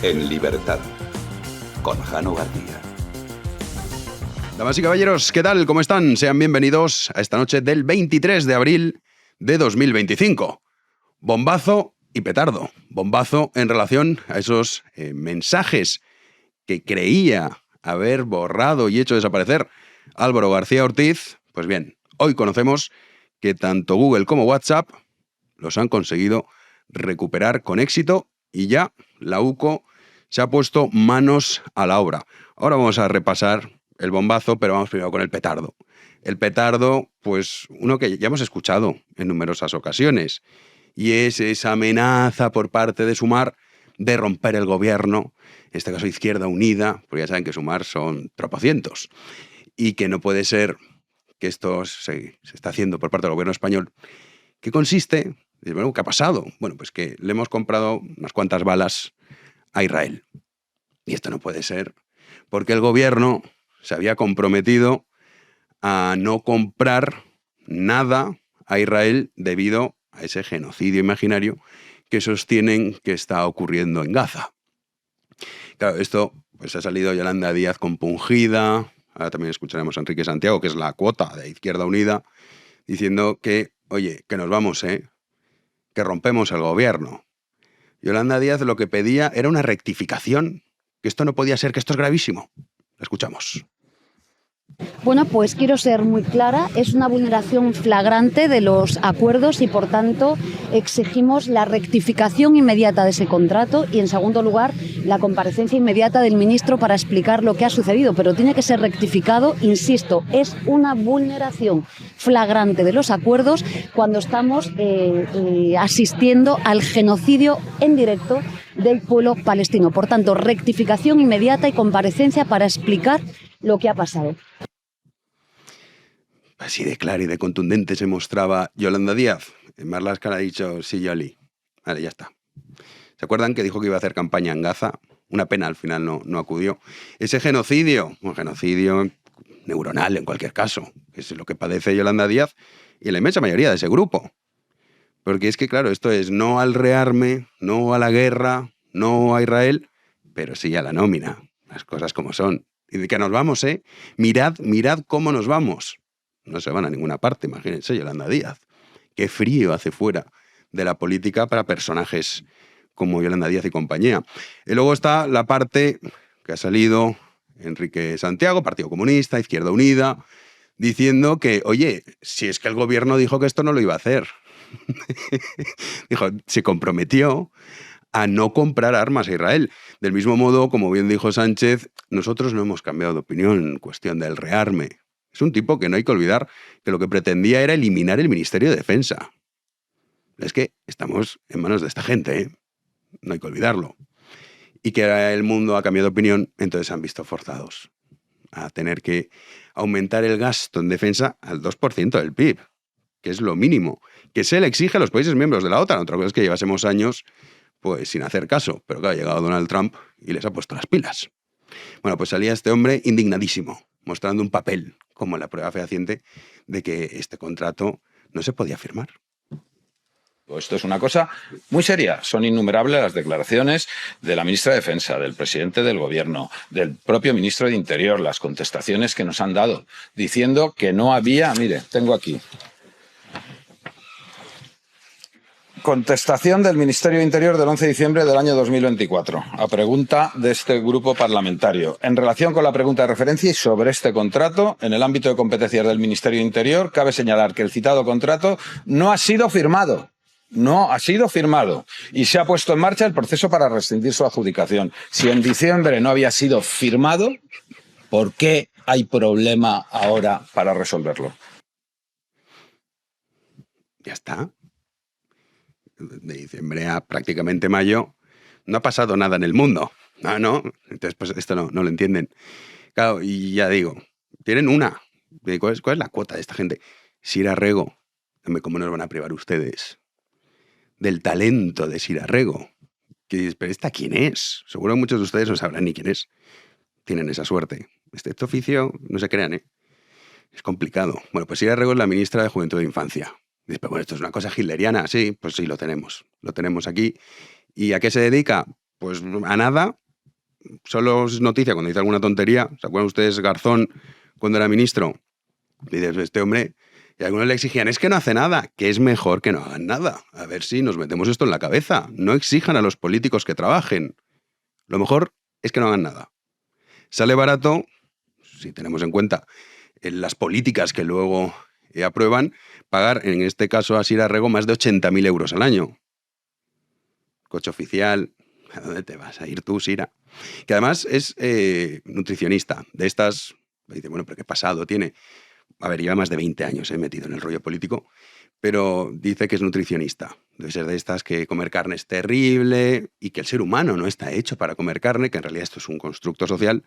En libertad, con Jano García. Damas y caballeros, ¿qué tal? ¿Cómo están? Sean bienvenidos a esta noche del 23 de abril de 2025. Bombazo y petardo. Bombazo en relación a esos mensajes que creía haber borrado y hecho desaparecer Álvaro García Ortiz. Pues bien, hoy conocemos que tanto Google como WhatsApp los han conseguido recuperar con éxito y ya la UCO se ha puesto manos a la obra. Ahora vamos a repasar el bombazo, pero vamos primero con el petardo. El petardo, pues uno que ya hemos escuchado en numerosas ocasiones, y es esa amenaza por parte de Sumar de romper el gobierno, en este caso Izquierda Unida, porque ya saben que Sumar son tropocientos, y que no puede ser que esto se está haciendo por parte del gobierno español. ¿Qué consiste? Bueno, ¿qué ha pasado? Bueno, pues que le hemos comprado unas cuantas balas a Israel. Y esto no puede ser, porque el gobierno se había comprometido a no comprar nada a Israel debido a ese genocidio imaginario que sostienen que está ocurriendo en Gaza. Claro, esto pues ha salido Yolanda Díaz compungida. Ahora también escucharemos a Enrique Santiago, que es la cuota de Izquierda Unida, diciendo que, oye, que nos vamos, que rompemos el gobierno. Yolanda Díaz lo que pedía era una rectificación, que esto no podía ser, que esto es gravísimo. La escuchamos. Bueno, pues quiero ser muy clara, es una vulneración flagrante de los acuerdos y, por tanto, exigimos la rectificación inmediata de ese contrato y, en segundo lugar, la comparecencia inmediata del ministro para explicar lo que ha sucedido, pero tiene que ser rectificado, insisto, es una vulneración flagrante de los acuerdos cuando estamos asistiendo al genocidio en directo del pueblo palestino. Por tanto, rectificación inmediata y comparecencia para explicar lo que ha pasado. Así de clara y de contundente se mostraba Yolanda Díaz. Marlaska ha dicho, sí, Yoli. Vale, ya está. ¿Se acuerdan que dijo que iba a hacer campaña en Gaza? Una pena, al final no acudió. Ese genocidio, un genocidio neuronal en cualquier caso, que es lo que padece Yolanda Díaz y la inmensa mayoría de ese grupo. Porque es que, claro, esto es no al rearme, no a la guerra, no a Israel, pero sí a la nómina. Las cosas como son. Y de que nos vamos, Mirad cómo nos vamos. No se van a ninguna parte, imagínense, Yolanda Díaz. Qué frío hace fuera de la política para personajes como Yolanda Díaz y compañía. Y luego está la parte que ha salido Enrique Santiago, Partido Comunista, Izquierda Unida, diciendo que, oye, si es que el gobierno dijo que esto no lo iba a hacer. Dijo, se comprometió a no comprar armas a Israel. Del mismo modo, como bien dijo Sánchez, nosotros no hemos cambiado de opinión en cuestión del rearme. Es un tipo que no hay que olvidar que lo que pretendía era eliminar el Ministerio de Defensa. Es que estamos en manos de esta gente, no hay que olvidarlo. Y que el mundo ha cambiado de opinión, entonces se han visto forzados a tener que aumentar el gasto en defensa al 2% del PIB, que es lo mínimo, que se le exige a los países miembros de la OTAN. Otra cosa es que llevásemos años pues sin hacer caso, pero claro, ha llegado Donald Trump y les ha puesto las pilas. Bueno, pues salía este hombre indignadísimo, mostrando un papel como la prueba fehaciente de que este contrato no se podía firmar. Esto es una cosa muy seria. Son innumerables las declaraciones de la ministra de Defensa, del presidente del Gobierno, del propio ministro de Interior, las contestaciones que nos han dado, diciendo que no había... Mire, tengo aquí. Contestación del Ministerio de Interior del 11 de diciembre del año 2024, a pregunta de este grupo parlamentario. En relación con la pregunta de referencia y sobre este contrato, en el ámbito de competencias del Ministerio de Interior, cabe señalar que el citado contrato no ha sido firmado. No ha sido firmado y se ha puesto en marcha el proceso para rescindir su adjudicación. Si en diciembre no había sido firmado, ¿por qué hay problema ahora para resolverlo? Ya está. De diciembre a prácticamente mayo no ha pasado nada en el mundo. No. Entonces, pues esto no lo entienden. Claro, y ya digo, tienen una. ¿Cuál es la cuota de esta gente? Sira Rego. ¿Cómo nos van a privar ustedes del talento de Sira Rego? ¿Pero esta quién es? Seguro que muchos de ustedes no sabrán ni quién es. Tienen esa suerte. Este oficio, no se crean, es complicado. Bueno, pues Sira Rego es la ministra de Juventud e Infancia. Dice, pero bueno, esto es una cosa hitleriana. Sí, pues sí, lo tenemos aquí. ¿Y a qué se dedica? pues a nada. Solo es noticia cuando dice alguna tontería. ¿Se acuerdan ustedes Garzón cuando era ministro? Y dices, este hombre, y algunos le exigían, es que no hace nada, que es mejor que no hagan nada. A ver si nos metemos esto en la cabeza. No exijan a los políticos que trabajen. Lo mejor es que no hagan nada. Sale barato, si tenemos en cuenta las políticas que luego aprueban, pagar, en este caso a Sira Rego, más de 80.000 euros al año. Coche oficial, ¿a dónde te vas a ir tú, Sira? Que además es nutricionista. De estas, dice, bueno, pero qué pasado tiene. A ver, lleva más de 20 años metido en el rollo político, pero dice que es nutricionista. Debe ser de estas que comer carne es terrible y que el ser humano no está hecho para comer carne, que en realidad esto es un constructo social,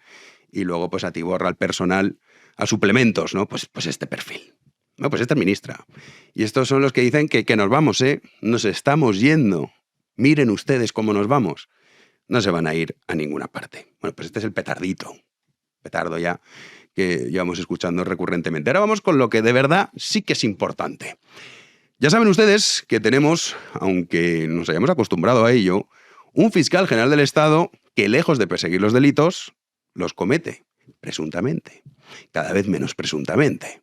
y luego pues atiborra al personal a suplementos, ¿no? Pues este perfil. No, pues esta es ministra. Y estos son los que dicen que nos vamos, nos estamos yendo. Miren ustedes cómo nos vamos. No se van a ir a ninguna parte. Bueno, pues este es el petardito. Petardo ya que llevamos escuchando recurrentemente. Ahora vamos con lo que de verdad sí que es importante. Ya saben ustedes que tenemos, aunque nos hayamos acostumbrado a ello, un fiscal general del Estado que, lejos de perseguir los delitos, los comete, presuntamente, cada vez menos presuntamente,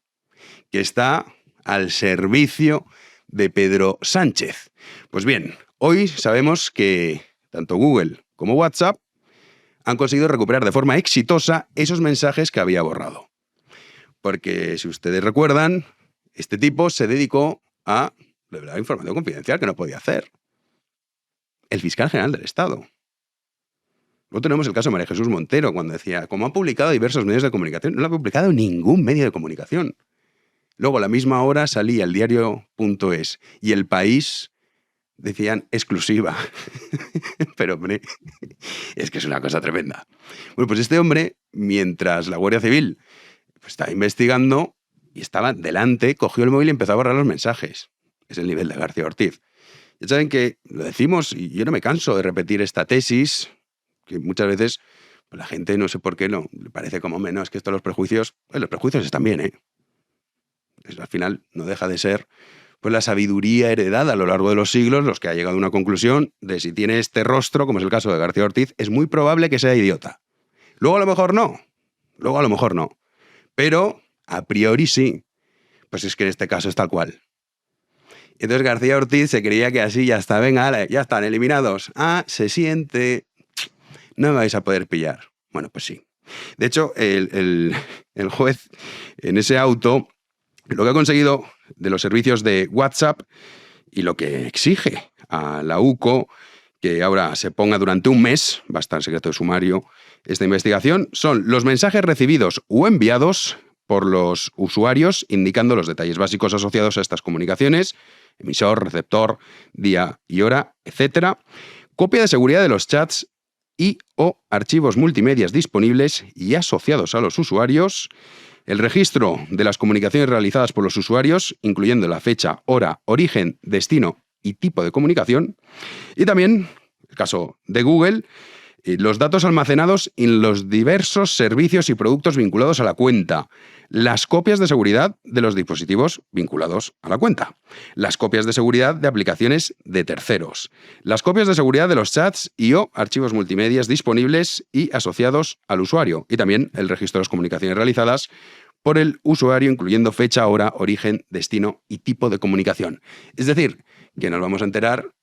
que está al servicio de Pedro Sánchez. Pues bien, hoy sabemos que tanto Google como WhatsApp han conseguido recuperar de forma exitosa esos mensajes que había borrado. Porque, si ustedes recuerdan, este tipo se dedicó a revelar información confidencial que no podía hacer. El fiscal general del Estado. Luego tenemos el caso de María Jesús Montero, cuando decía, como ha publicado diversos medios de comunicación, no lo ha publicado ningún medio de comunicación. Luego, a la misma hora, salía el diario.es y El País decían exclusiva. Pero, hombre, es que es una cosa tremenda. Bueno, pues este hombre, mientras la Guardia Civil estaba investigando y estaba delante, cogió el móvil y empezó a borrar los mensajes. Es el nivel de García Ortiz. Ya saben que lo decimos, y yo no me canso de repetir esta tesis, que muchas veces pues, la gente, no sé por qué, no le parece como menos, es que esto los prejuicios están bien, Al final no deja de ser pues la sabiduría heredada a lo largo de los siglos, los que ha llegado a una conclusión de si tiene este rostro, como es el caso de García Ortiz, es muy probable que sea idiota. Luego a lo mejor no. Pero a priori sí. Pues es que en este caso es tal cual. Entonces García Ortiz se creía que así ya está, venga, ya están eliminados. Ah, se siente, no me vais a poder pillar. Bueno, pues sí. De hecho, el juez en ese auto lo que ha conseguido de los servicios de WhatsApp y lo que exige a la UCO que ahora se ponga durante un mes, va a estar en secreto de sumario esta investigación, son los mensajes recibidos o enviados por los usuarios indicando los detalles básicos asociados a estas comunicaciones, emisor, receptor, día y hora, etc. Copia de seguridad de los chats y o archivos multimedias disponibles y asociados a los usuarios, el registro de las comunicaciones realizadas por los usuarios, incluyendo la fecha, hora, origen, destino y tipo de comunicación, y también, el caso de Google, los datos almacenados en los diversos servicios y productos vinculados a la cuenta, las copias de seguridad de los dispositivos vinculados a la cuenta, las copias de seguridad de aplicaciones de terceros, las copias de seguridad de los chats y o archivos multimedias disponibles y asociados al usuario, y también el registro de las comunicaciones realizadas por el usuario, incluyendo fecha, hora, origen, destino y tipo de comunicación. Es decir, que nos vamos a enterar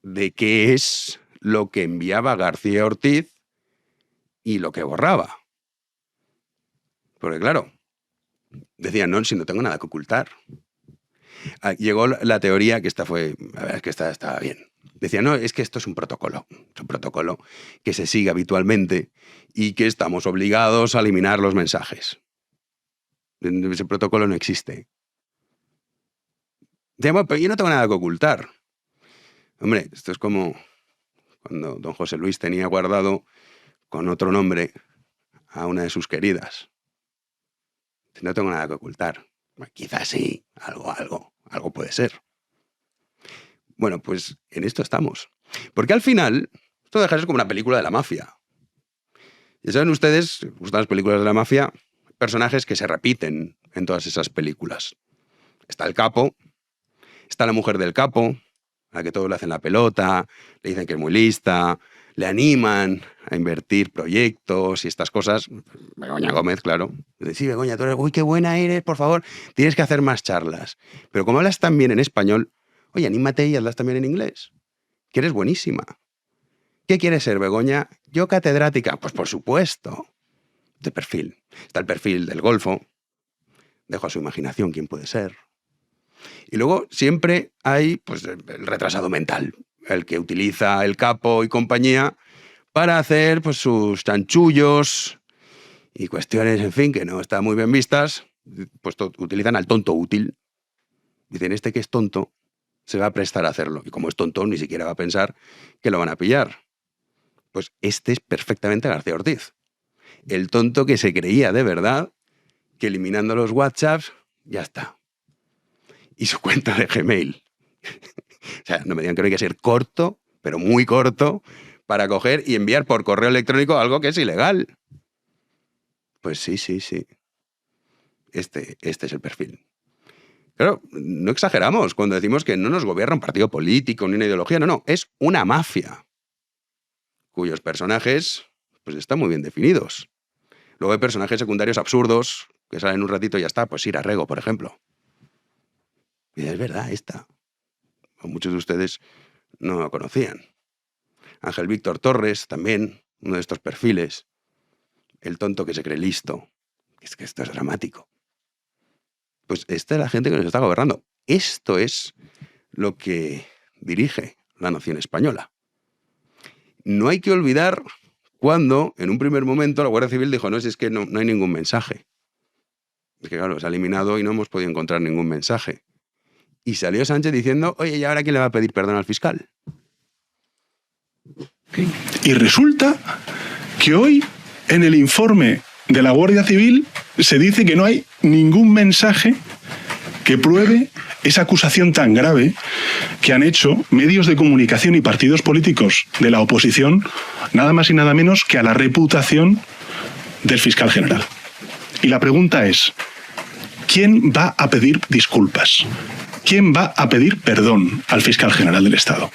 de qué es lo que enviaba García Ortiz y lo que borraba. Porque claro, decían, no, si no tengo nada que ocultar. Llegó la teoría, que esta fue, la verdad es que esta estaba bien. Decía, no, es que esto es un protocolo que se sigue habitualmente y que estamos obligados a eliminar los mensajes. Ese protocolo no existe. Decía, bueno, pero yo no tengo nada que ocultar. Hombre, esto es como cuando don José Luis tenía guardado con otro nombre a una de sus queridas. No tengo nada que ocultar. Bueno, quizás sí, algo puede ser. Bueno, pues en esto estamos. Porque al final, esto deja de ser como una película de la mafia. Ya saben ustedes, gustan las películas de la mafia, personajes que se repiten en todas esas películas. Está el capo, está la mujer del capo, a la que todos le hacen la pelota, le dicen que es muy lista, le animan a invertir proyectos y estas cosas. Begoña Gómez, claro. Dice, sí, Begoña, tú eres, uy, qué buena eres, por favor, tienes que hacer más charlas. Pero como hablas tan bien en español, oye, anímate y hablas también en inglés, que eres buenísima. ¿Qué quieres ser, Begoña? Yo catedrática. Pues por supuesto. De perfil. Está el perfil del Golfo. Dejo a su imaginación quién puede ser. Y luego siempre hay pues, el retrasado mental, el que utiliza el capo y compañía para hacer pues, sus chanchullos y cuestiones, en fin, que no están muy bien vistas. Pues utilizan al tonto útil. Dicen, este que es tonto se va a prestar a hacerlo. Y como es tonto, ni siquiera va a pensar que lo van a pillar. Pues este es perfectamente García Ortiz. El tonto que se creía de verdad que eliminando los WhatsApps, ya está. Y su cuenta de Gmail. O sea, no me digan que no hay que ser corto, pero muy corto, para coger y enviar por correo electrónico algo que es ilegal. Pues sí. Este es el perfil. Claro, no exageramos cuando decimos que no nos gobierna un partido político ni una ideología, no, es una mafia, cuyos personajes pues están muy bien definidos. Luego hay personajes secundarios absurdos que salen un ratito y ya está, pues Ira Rego, por ejemplo. Y es verdad, esta. Muchos de ustedes no lo conocían. Ángel Víctor Torres, también, uno de estos perfiles. El tonto que se cree listo. Es que esto es dramático. Pues esta es la gente que nos está gobernando. Esto es lo que dirige la nación española. No hay que olvidar cuando, en un primer momento, la Guardia Civil dijo, no, si es que no hay ningún mensaje. Es que claro, se ha eliminado y no hemos podido encontrar ningún mensaje. Y salió Sánchez diciendo, oye, ¿y ahora quién le va a pedir perdón al fiscal? Y resulta que hoy, en el informe de la Guardia Civil, se dice que no hay ningún mensaje que pruebe esa acusación tan grave que han hecho medios de comunicación y partidos políticos de la oposición, nada más y nada menos que a la reputación del fiscal general. Y la pregunta es, ¿quién va a pedir disculpas? ¿Quién va a pedir perdón al fiscal general del Estado?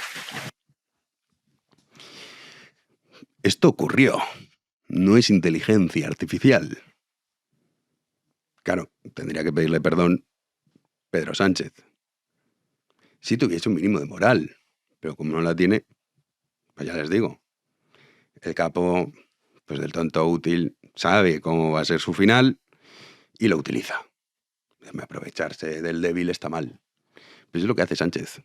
Esto ocurrió. No es inteligencia artificial. Claro, tendría que pedirle perdón Pedro Sánchez. Si tuviese un mínimo de moral, pero como no la tiene, pues ya les digo. El capo, pues del tonto útil, sabe cómo va a ser su final y lo utiliza. Aprovecharse del débil está mal. Pues es lo que hace Sánchez.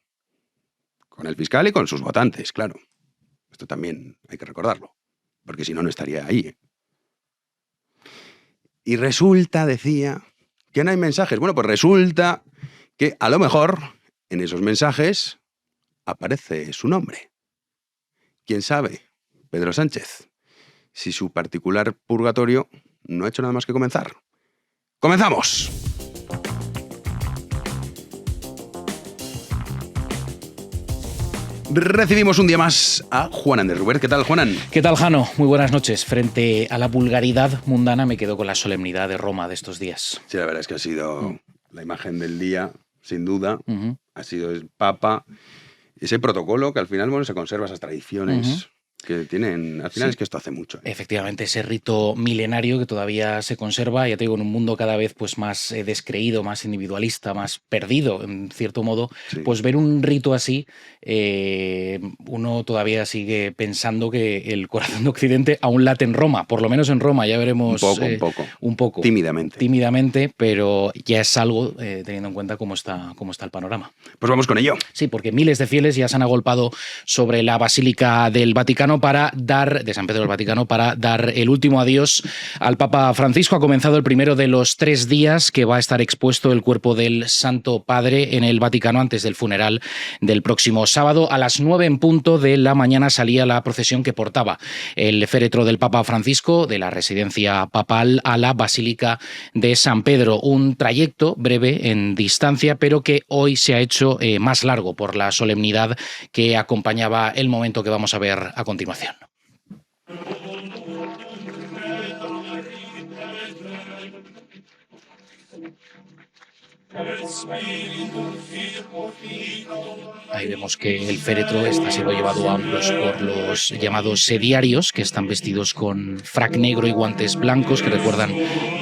Con el fiscal y con sus votantes, claro. Esto también hay que recordarlo, porque si no, no estaría ahí. Y resulta, decía, que no hay mensajes. Bueno, pues resulta que a lo mejor en esos mensajes aparece su nombre. ¿Quién sabe? Pedro Sánchez. Si su particular purgatorio no ha hecho nada más que comenzar. ¡Comenzamos! Recibimos un día más a Juanan de Rubert. ¿Qué tal, Juanan? ¿Qué tal, Jano? Muy buenas noches. Frente a la vulgaridad mundana me quedo con la solemnidad de Roma de estos días. Sí, la verdad es que ha sido la imagen del día, sin duda. Ha sido el Papa. Ese protocolo que al final, bueno, se conserva esas tradiciones que tienen. Al final es que esto hace mucho. Efectivamente, ese rito milenario que todavía se conserva, ya te digo, en un mundo cada vez pues, más descreído, más individualista, más perdido, en cierto modo, pues ver un rito así, uno todavía sigue pensando que el corazón de Occidente aún late en Roma, por lo menos en Roma, ya veremos. Un poco. Tímidamente, pero ya es algo teniendo en cuenta cómo está el panorama. Pues vamos con ello. Sí, porque miles de fieles ya se han agolpado sobre la Basílica del Vaticano de San Pedro del Vaticano para dar el último adiós al Papa Francisco. Ha comenzado el primero de los 3 días que va a estar expuesto el cuerpo del Santo Padre en el Vaticano antes del funeral del próximo sábado. A las 9 en punto de la mañana salía la procesión que portaba el féretro del Papa Francisco de la residencia papal a la Basílica de San Pedro. Un trayecto breve en distancia, pero que hoy se ha hecho más largo por la solemnidad que acompañaba el momento que vamos a ver a continuación. Ahí vemos que el féretro está siendo llevado a hombros por los llamados sediarios, que están vestidos con frac negro y guantes blancos, que recuerdan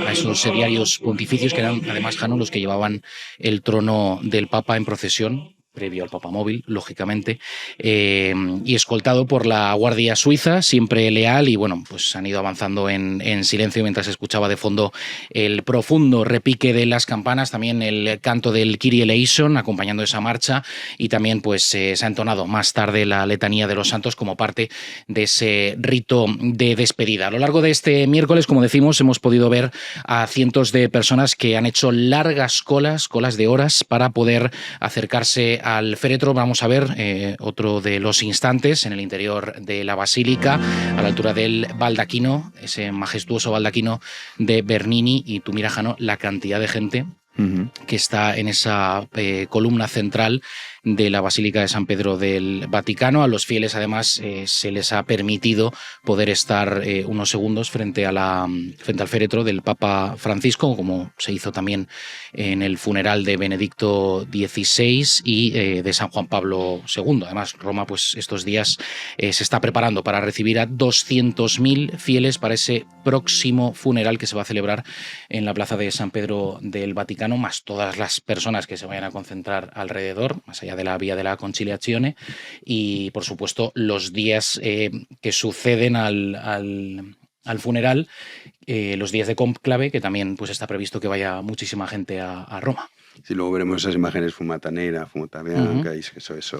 a esos sediarios pontificios, que eran además, Jano, los que llevaban el trono del Papa en procesión, previo al papamóvil, lógicamente, y escoltado por la Guardia Suiza, siempre leal, y bueno, pues han ido avanzando en silencio mientras se escuchaba de fondo el profundo repique de las campanas, también el canto del Kyrie eleison acompañando esa marcha, y también pues se ha entonado más tarde la letanía de los santos como parte de ese rito de despedida. A lo largo de este miércoles, como decimos, hemos podido ver a cientos de personas que han hecho largas colas de horas para poder acercarse al féretro. Vamos a ver otro de los instantes en el interior de la basílica, a la altura del baldaquino, ese majestuoso baldaquino de Bernini, y tú mira, Jano, la cantidad de gente que está en esa columna central de la Basílica de San Pedro del Vaticano. A los fieles, además, se les ha permitido poder estar unos segundos frente al féretro del Papa Francisco, como se hizo también en el funeral de Benedicto XVI y de San Juan Pablo II. Además, Roma, pues estos días se está preparando para recibir a 200.000 fieles para ese próximo funeral que se va a celebrar en la plaza de San Pedro del Vaticano, más todas las personas que se vayan a concentrar alrededor, más allá de la Vía de la Conciliazione, y por supuesto los días que suceden al funeral, los días de cónclave, que también pues está previsto que vaya muchísima gente a Roma. Sí, luego veremos esas imágenes fumata negra, fumata bianca, y eso.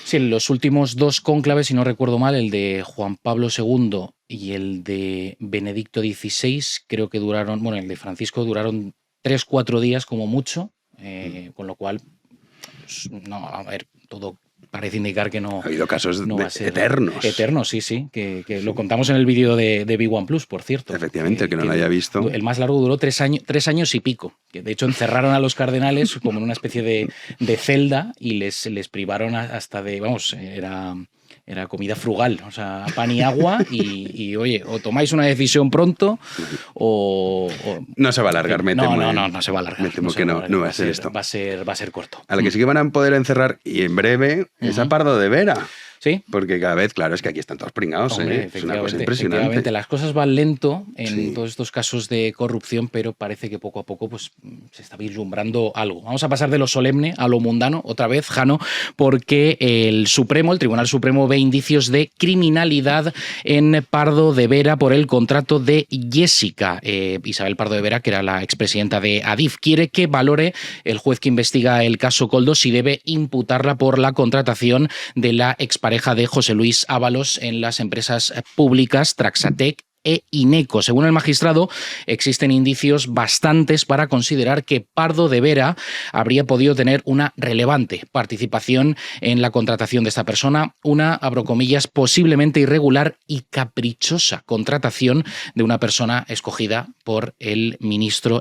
Sí, en los últimos dos cónclaves, si no recuerdo mal, el de Juan Pablo II y el de Benedicto XVI, creo que duraron, bueno, el de Francisco duraron 3-4 días como mucho, con lo cual, pues, no, a ver, todo parece indicar que no. Ha habido casos no va a ser eternos. Eternos, sí, que lo contamos en el vídeo de B1 Plus, por cierto. Efectivamente, que no lo haya visto. El más largo duró 3 años y pico. Que de hecho encerraron a los cardenales como en una especie de celda y les privaron hasta de, vamos, era comida frugal, o sea, pan y agua, y oye, o tomáis una decisión pronto o no se va a alargar, me temo. No se va a alargar. Me temo que no va a ser esto. Va a ser corto. A la que sí que van a poder encerrar, y en breve, es a Pardo de Vera. Sí. Porque cada vez, claro, es que aquí están todos pringados. Hombre, Es una cosa impresionante. Las cosas van lento en todos estos casos de corrupción, pero parece que poco a poco pues, se está vislumbrando algo. Vamos a pasar de lo solemne a lo mundano, otra vez, Jano, porque el Tribunal Supremo ve indicios de criminalidad en Pardo de Vera por el contrato de Jessica. Isabel Pardo de Vera, que era la expresidenta de Adif, quiere que valore el juez que investiga el caso Koldo si debe imputarla por la contratación de la expareja de José Luis Ábalos en las empresas públicas Traxatec e Ineco. Según el magistrado, existen indicios bastantes para considerar que Pardo de Vera habría podido tener una relevante participación en la contratación de esta persona, una, abro comillas, posiblemente irregular y caprichosa contratación de una persona escogida por el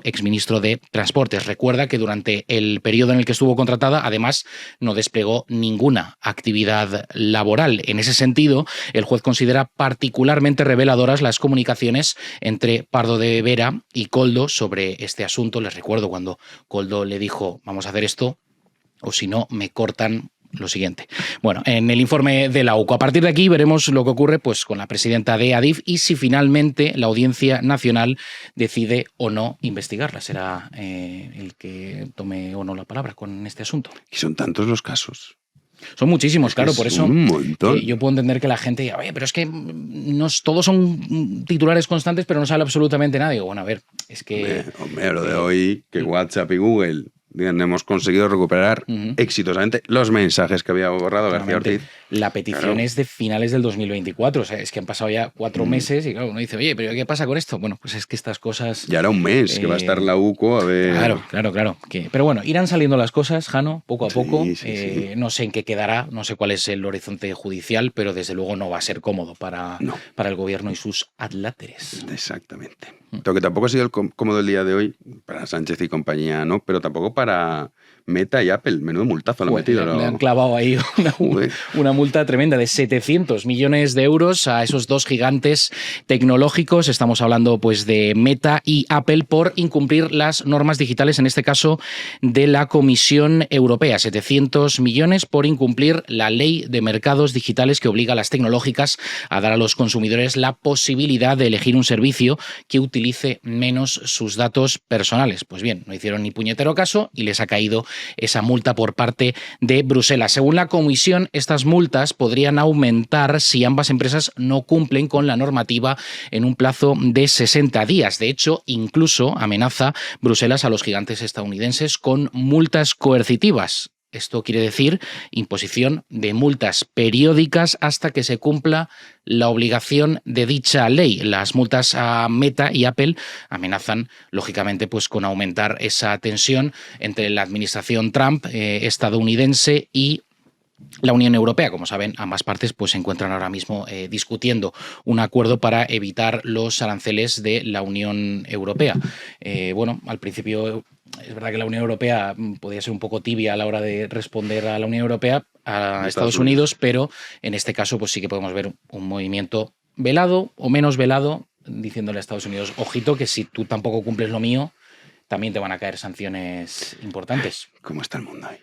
exministro de Transportes. Recuerda que durante el periodo en el que estuvo contratada, además, no desplegó ninguna actividad laboral. En ese sentido, el juez considera particularmente reveladoras las comunicaciones entre Pardo de Vera y Koldo sobre este asunto. Les recuerdo cuando Koldo le dijo, vamos a hacer esto, o si no, me cortan lo siguiente. Bueno, en el informe de la UCO. A partir de aquí veremos lo que ocurre pues, con la presidenta de Adif y si finalmente la Audiencia Nacional decide o no investigarla. Será el que tome o no la palabra con este asunto. Y son tantos los casos. Son muchísimos, claro, por eso un montón. Yo puedo entender que la gente diga, oye, pero es que todos son titulares constantes, pero no sale absolutamente nada. Digo, bueno, a ver, es que... Hombre, lo de hoy, que WhatsApp y Google hemos conseguido recuperar exitosamente los mensajes que había borrado García Ortiz. La petición es de finales del 2024, o sea, es que han pasado ya 4 meses y claro, uno dice, oye, ¿pero qué pasa con esto? Bueno, pues es que estas cosas... Ya era un mes que va a estar la UCO a ver... Claro. Pero bueno, irán saliendo las cosas, Jano, poco a poco. Sí. No sé en qué quedará, no sé cuál es el horizonte judicial, pero desde luego no va a ser cómodo para el gobierno y sus adláteres. Exactamente. Lo que tampoco ha sido cómodo el día de hoy, para Sánchez y compañía, ¿no? Pero tampoco para Meta y Apple. Menudo multazo le han metido. Le han clavado ahí una multa tremenda de 700 millones de euros a esos dos gigantes tecnológicos. Estamos hablando pues de Meta y Apple por incumplir las normas digitales, en este caso de la Comisión Europea. 700 millones por incumplir la ley de mercados digitales que obliga a las tecnológicas a dar a los consumidores la posibilidad de elegir un servicio que utilice menos sus datos personales. Pues bien, no hicieron ni puñetero caso y les ha caído esa multa por parte de Bruselas. Según la Comisión, estas multas podrían aumentar si ambas empresas no cumplen con la normativa en un plazo de 60 días. De hecho, incluso amenaza Bruselas a los gigantes estadounidenses con multas coercitivas. Esto quiere decir imposición de multas periódicas hasta que se cumpla la obligación de dicha ley. Las multas a Meta y Apple amenazan, lógicamente, pues con aumentar esa tensión entre la administración Trump estadounidense y la Unión Europea. Como saben, ambas partes pues, se encuentran ahora mismo discutiendo un acuerdo para evitar los aranceles de la Unión Europea. Bueno, al principio es verdad que la Unión Europea podía ser un poco tibia a la hora de responder a la Unión Europea, a Estados Unidos, pero en este caso pues sí que podemos ver un movimiento velado o menos velado, diciéndole a Estados Unidos, ojito, que si tú tampoco cumples lo mío, también te van a caer sanciones importantes. ¿Cómo está el mundo ahí?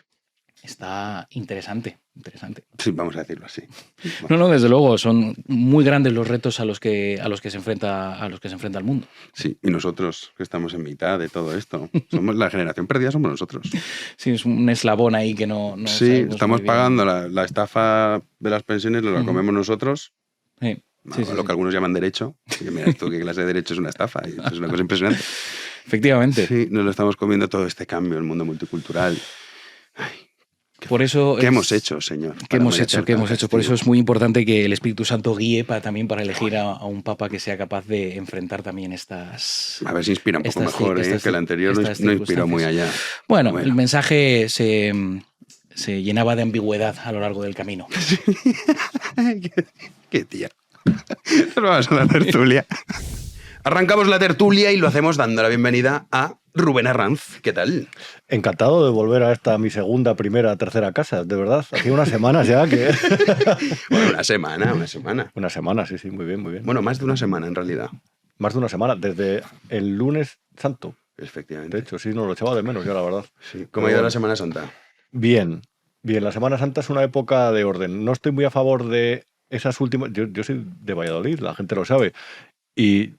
Está interesante. Sí, vamos a decirlo así. No, desde luego, son muy grandes los retos a los que se enfrenta el mundo. Sí, y nosotros que estamos en mitad de todo esto, somos la generación perdida, somos nosotros. Sí, es un eslabón ahí que no sí, estamos pagando la estafa de las pensiones, nos la comemos nosotros. Sí. Lo que algunos llaman derecho. Y mira esto, qué clase de derecho es una estafa. Y es una cosa impresionante. Efectivamente. Sí, nos lo estamos comiendo todo este cambio, el mundo multicultural. Ay, por eso ¿qué hemos hecho, señor? ¿Qué hemos hecho? Por eso es muy importante que el Espíritu Santo guíe también para elegir a un papa que sea capaz de enfrentar también estas... A ver si inspira un poco mejor, que el anterior no inspiró muy allá. Bueno, el mensaje se llenaba de ambigüedad a lo largo del camino. qué tía. Nos vamos a la tertulia. Arrancamos la tertulia y lo hacemos dando la bienvenida a Rubén Arranz. ¿Qué tal? Encantado de volver a esta mi segunda, primera, tercera casa, de verdad. Hacía unas semanas ya que... Bueno, una semana. Una semana, sí, muy bien. Bueno, más de una semana en realidad. Más de una semana, desde el lunes santo. Efectivamente. De hecho, sí, nos lo echaba de menos ya, la verdad. Sí. ¿Cómo ha ido la Semana Santa? Bien. La Semana Santa es una época de orden. No estoy muy a favor de esas últimas... Yo soy de Valladolid, la gente lo sabe. Y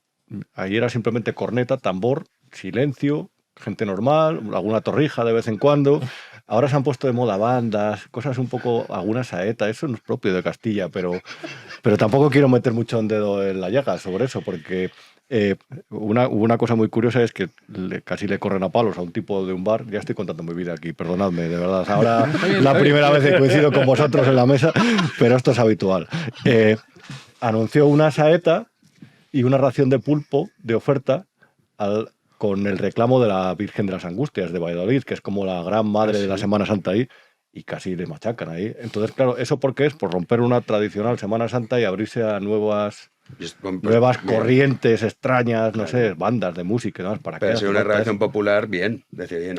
ahí era simplemente corneta, tambor, silencio, gente normal, alguna torrija de vez en cuando. Ahora se han puesto de moda bandas, cosas un poco, alguna saeta, eso no es propio de Castilla, pero tampoco quiero meter mucho un dedo en la llaga sobre eso, porque una cosa muy curiosa es que casi le corren a palos a un tipo de un bar. Ya estoy contando mi vida aquí, perdonadme, de verdad. Ahora la primera vez que coincido con vosotros en la mesa, pero esto es habitual. Anunció una saeta y una ración de pulpo de oferta con el reclamo de la Virgen de las Angustias de Valladolid, que es como la gran madre de la Semana Santa ahí, y casi le machacan ahí. Entonces, claro, ¿eso por qué es? Por romper una tradicional Semana Santa y abrirse a nuevas corrientes extrañas, no sé, bandas de música y demás. Pero ha sido una reacción popular, bien.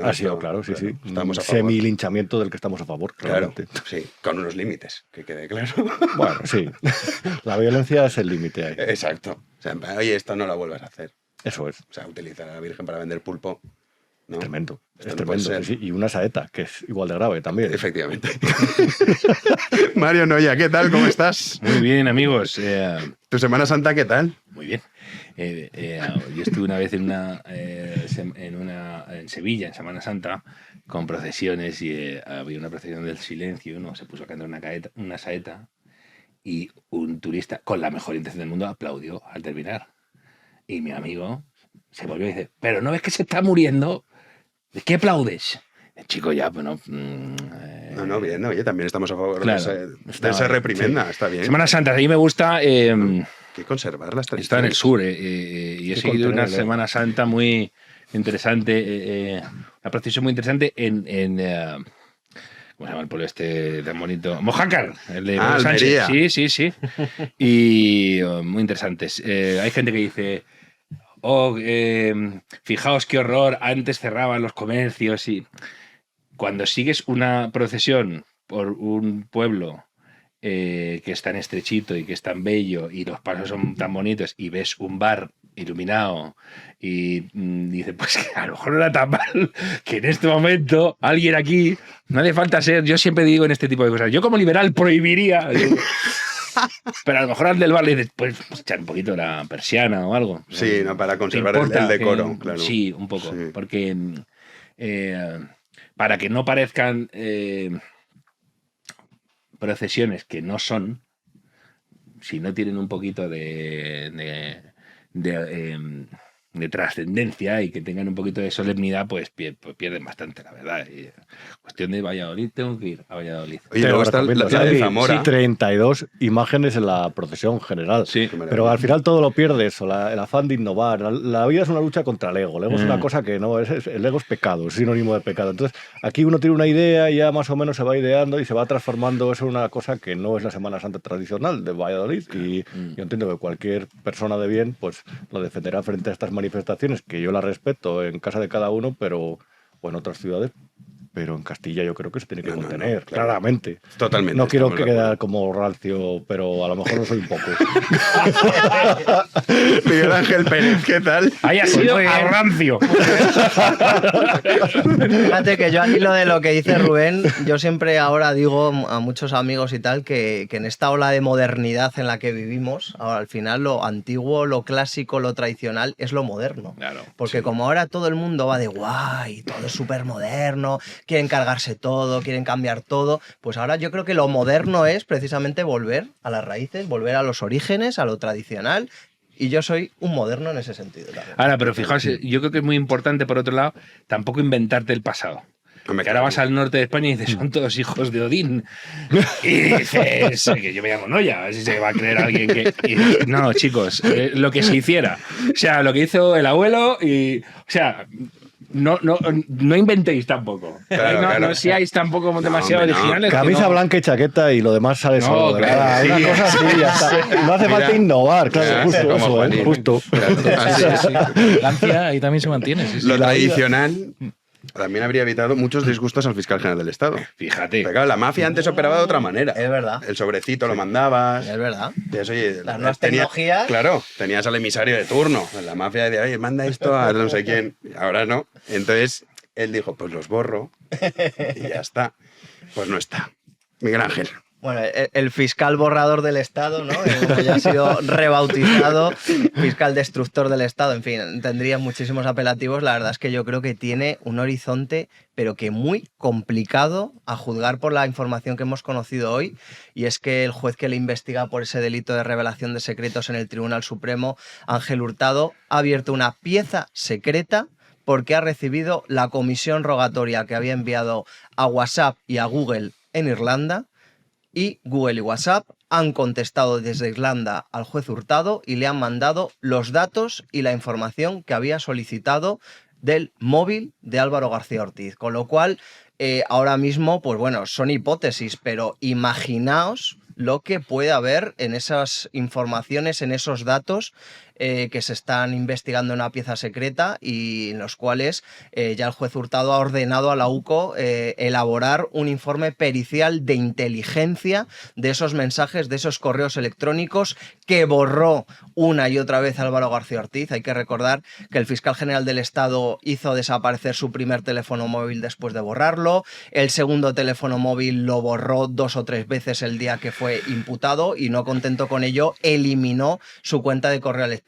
Ha sido, claro, sí. Estamos un semi-linchamiento del que estamos a favor, claramente. Claro, sí, con unos límites, que quede claro. Bueno, sí. La violencia es el límite ahí. Exacto. O sea, oye, esto no lo vuelvas a hacer. Eso es. O sea, utilizar a la Virgen para vender pulpo. ¿No? Tremendo. Esto es no tremendo. Sí. Y una saeta, que es igual de grave también. Efectivamente. Mario Noya, ¿qué tal? ¿Cómo estás? Muy bien, amigos. ¿Tu Semana Santa qué tal? Muy bien. Yo estuve una vez en Sevilla, en Semana Santa, con procesiones, y había una procesión del silencio, y uno se puso a cantar una saeta, y un turista, con la mejor intención del mundo, aplaudió al terminar. Y mi amigo se volvió y dice, ¿pero no ves que se está muriendo? ¿De qué aplaudes? El chico ya, pues no... No, bien, oye, también estamos a favor de esa reprimenda, sí. Está bien. Semana Santa, a mí me gusta... hay que conservar las tradiciones. Está en el sur, y he seguido una Semana Santa muy interesante, una procesión muy interesante en ¿cómo se llama el pueblo este tan bonito? Mojácar, el de Almería. Sánchez. Sí. Y muy interesantes. Hay gente que dice... fijaos qué horror, antes cerraban los comercios. Y cuando sigues una procesión por un pueblo que es tan estrechito y que es tan bello y los pasos son tan bonitos y ves un bar iluminado y dices, pues que a lo mejor no era tan mal que en este momento alguien aquí, no hace falta ser, yo siempre digo en este tipo de cosas, yo como liberal prohibiría, pero a lo mejor al del bar le dices, pues echar un poquito la persiana o algo. Sí, no, para conservar el decoro, claro. Sí, un poco, Sí. porque para que no parezcan procesiones que no son, si no tienen un poquito de trascendencia y que tengan un poquito de solemnidad, pues pierden bastante, la verdad. Y cuestión de Valladolid, tengo que ir a Valladolid. Oye, luego está la ciudad de Zamora. 32 imágenes en la procesión general. Sí. Pero al final todo lo pierdes, o el afán de innovar. La vida es una lucha contra el ego. El ego es una cosa que no, el ego es pecado, es sinónimo de pecado. Entonces, aquí uno tiene una idea y ya más o menos se va ideando y se va transformando eso en una cosa que no es la Semana Santa tradicional de Valladolid. Y yo entiendo que cualquier persona de bien pues lo defenderá frente a estas manifestaciones, que yo las respeto en casa de cada uno, pero o en otras ciudades. Pero en Castilla yo creo que se tiene que contener, claro. claramente. Totalmente. No quiero estamos de quedar como rancio, pero a lo mejor no soy un poco. Miguel Ángel Pérez, ¿qué tal? Haya sido muy bien. a rancio. Fíjate que yo al hilo de lo que dice Rubén, yo siempre ahora digo a muchos amigos y tal que en esta ola de modernidad en la que vivimos, ahora al final lo antiguo, lo clásico, lo tradicional es lo moderno. Claro, Porque como ahora todo el mundo va de guay, todo es súper moderno, quieren cargarse todo, quieren cambiar todo, pues ahora yo creo que lo moderno es precisamente volver a las raíces, volver a los orígenes, a lo tradicional. Y yo soy un moderno en ese sentido también. Ahora, pero fijaos, yo creo que es muy importante, por otro lado, tampoco inventarte el pasado. Hombre, Que ahora claro. vas al norte de España y dices, son todos hijos de Odín. Y dices, que yo me llamo Noya, a ver si se va a creer alguien que... Y dices, no, chicos, lo que se hiciera. O sea, lo que hizo el abuelo y... O sea... No inventéis tampoco. Claro, no, claro. no seáis tampoco demasiado hombre, no. originales. que Camisa no. blanca y chaqueta y lo demás sale No, solo. de claro, verdad. sí. Una cosa así, ya está. No hace Mira. falta innovar, claro, Mira, justo como eso, Juanín. justo. Así es. Lancia ahí también se mantiene. Sí, sí. Lo tradicional también habría evitado muchos disgustos al fiscal general del Estado. Fíjate. Pero claro, la mafia antes operaba de otra manera. Es verdad. El sobrecito lo mandabas. Es verdad. Entonces, oye, Las nuevas tecnologías. Claro, tenías al emisario de turno. La mafia decía, oye, manda esto a no sé quién. Y ahora no. Entonces, él dijo, pues los borro y ya está. Pues no está. Miguel Ángel. Bueno, el fiscal borrador del Estado, ¿no? Que ya ha sido rebautizado, fiscal destructor del Estado, en fin, tendría muchísimos apelativos. La verdad es que yo creo que tiene un horizonte, pero que muy complicado a juzgar por la información que hemos conocido hoy. Y es que el juez que le investiga por ese delito de revelación de secretos en el Tribunal Supremo, Ángel Hurtado, ha abierto una pieza secreta porque ha recibido la comisión rogatoria que había enviado a WhatsApp y a Google en Irlanda. Y Google y WhatsApp han contestado desde Irlanda al juez Hurtado y le han mandado los datos y la información que había solicitado del móvil de Álvaro García Ortiz. Con lo cual, ahora mismo, pues bueno, son hipótesis, pero imaginaos lo que puede haber en esas informaciones, en esos datos que se están investigando en una pieza secreta y en los cuales ya el juez Hurtado ha ordenado a la UCO elaborar un informe pericial de inteligencia de esos mensajes, de esos correos electrónicos que borró una y otra vez Álvaro García Ortiz. Hay que recordar que el fiscal general del Estado hizo desaparecer su primer teléfono móvil después de borrarlo, el segundo teléfono móvil lo borró 2 o 3 veces el día que fue imputado y no contento con ello eliminó su cuenta de correo electrónico.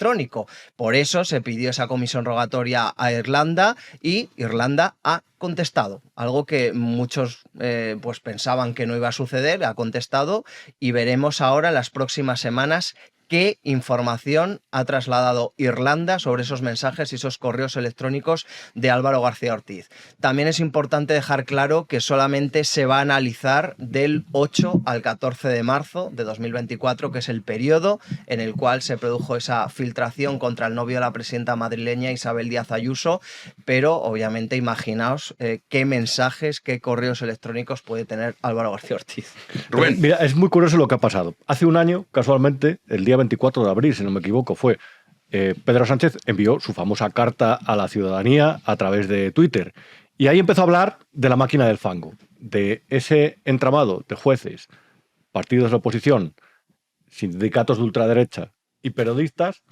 Por eso se pidió esa comisión rogatoria a Irlanda y Irlanda ha contestado, algo que muchos pues pensaban que no iba a suceder, ha contestado y veremos ahora en las próximas semanas qué información ha trasladado Irlanda sobre esos mensajes y esos correos electrónicos de Álvaro García Ortiz. También es importante dejar claro que solamente se va a analizar del 8 al 14 de marzo de 2024, que es el periodo en el cual se produjo esa filtración contra el novio de la presidenta madrileña Isabel Díaz Ayuso, pero obviamente imaginaos qué mensajes, qué correos electrónicos puede tener Álvaro García Ortiz. Rubén. Mira, es muy curioso lo que ha pasado. Hace un año, casualmente, el día 24 de abril, si no me equivoco, fue Pedro Sánchez envió su famosa carta a la ciudadanía a través de Twitter. Y ahí empezó a hablar de la máquina del fango, de ese entramado de jueces partidos de la oposición, sindicatos de ultraderecha y periodistas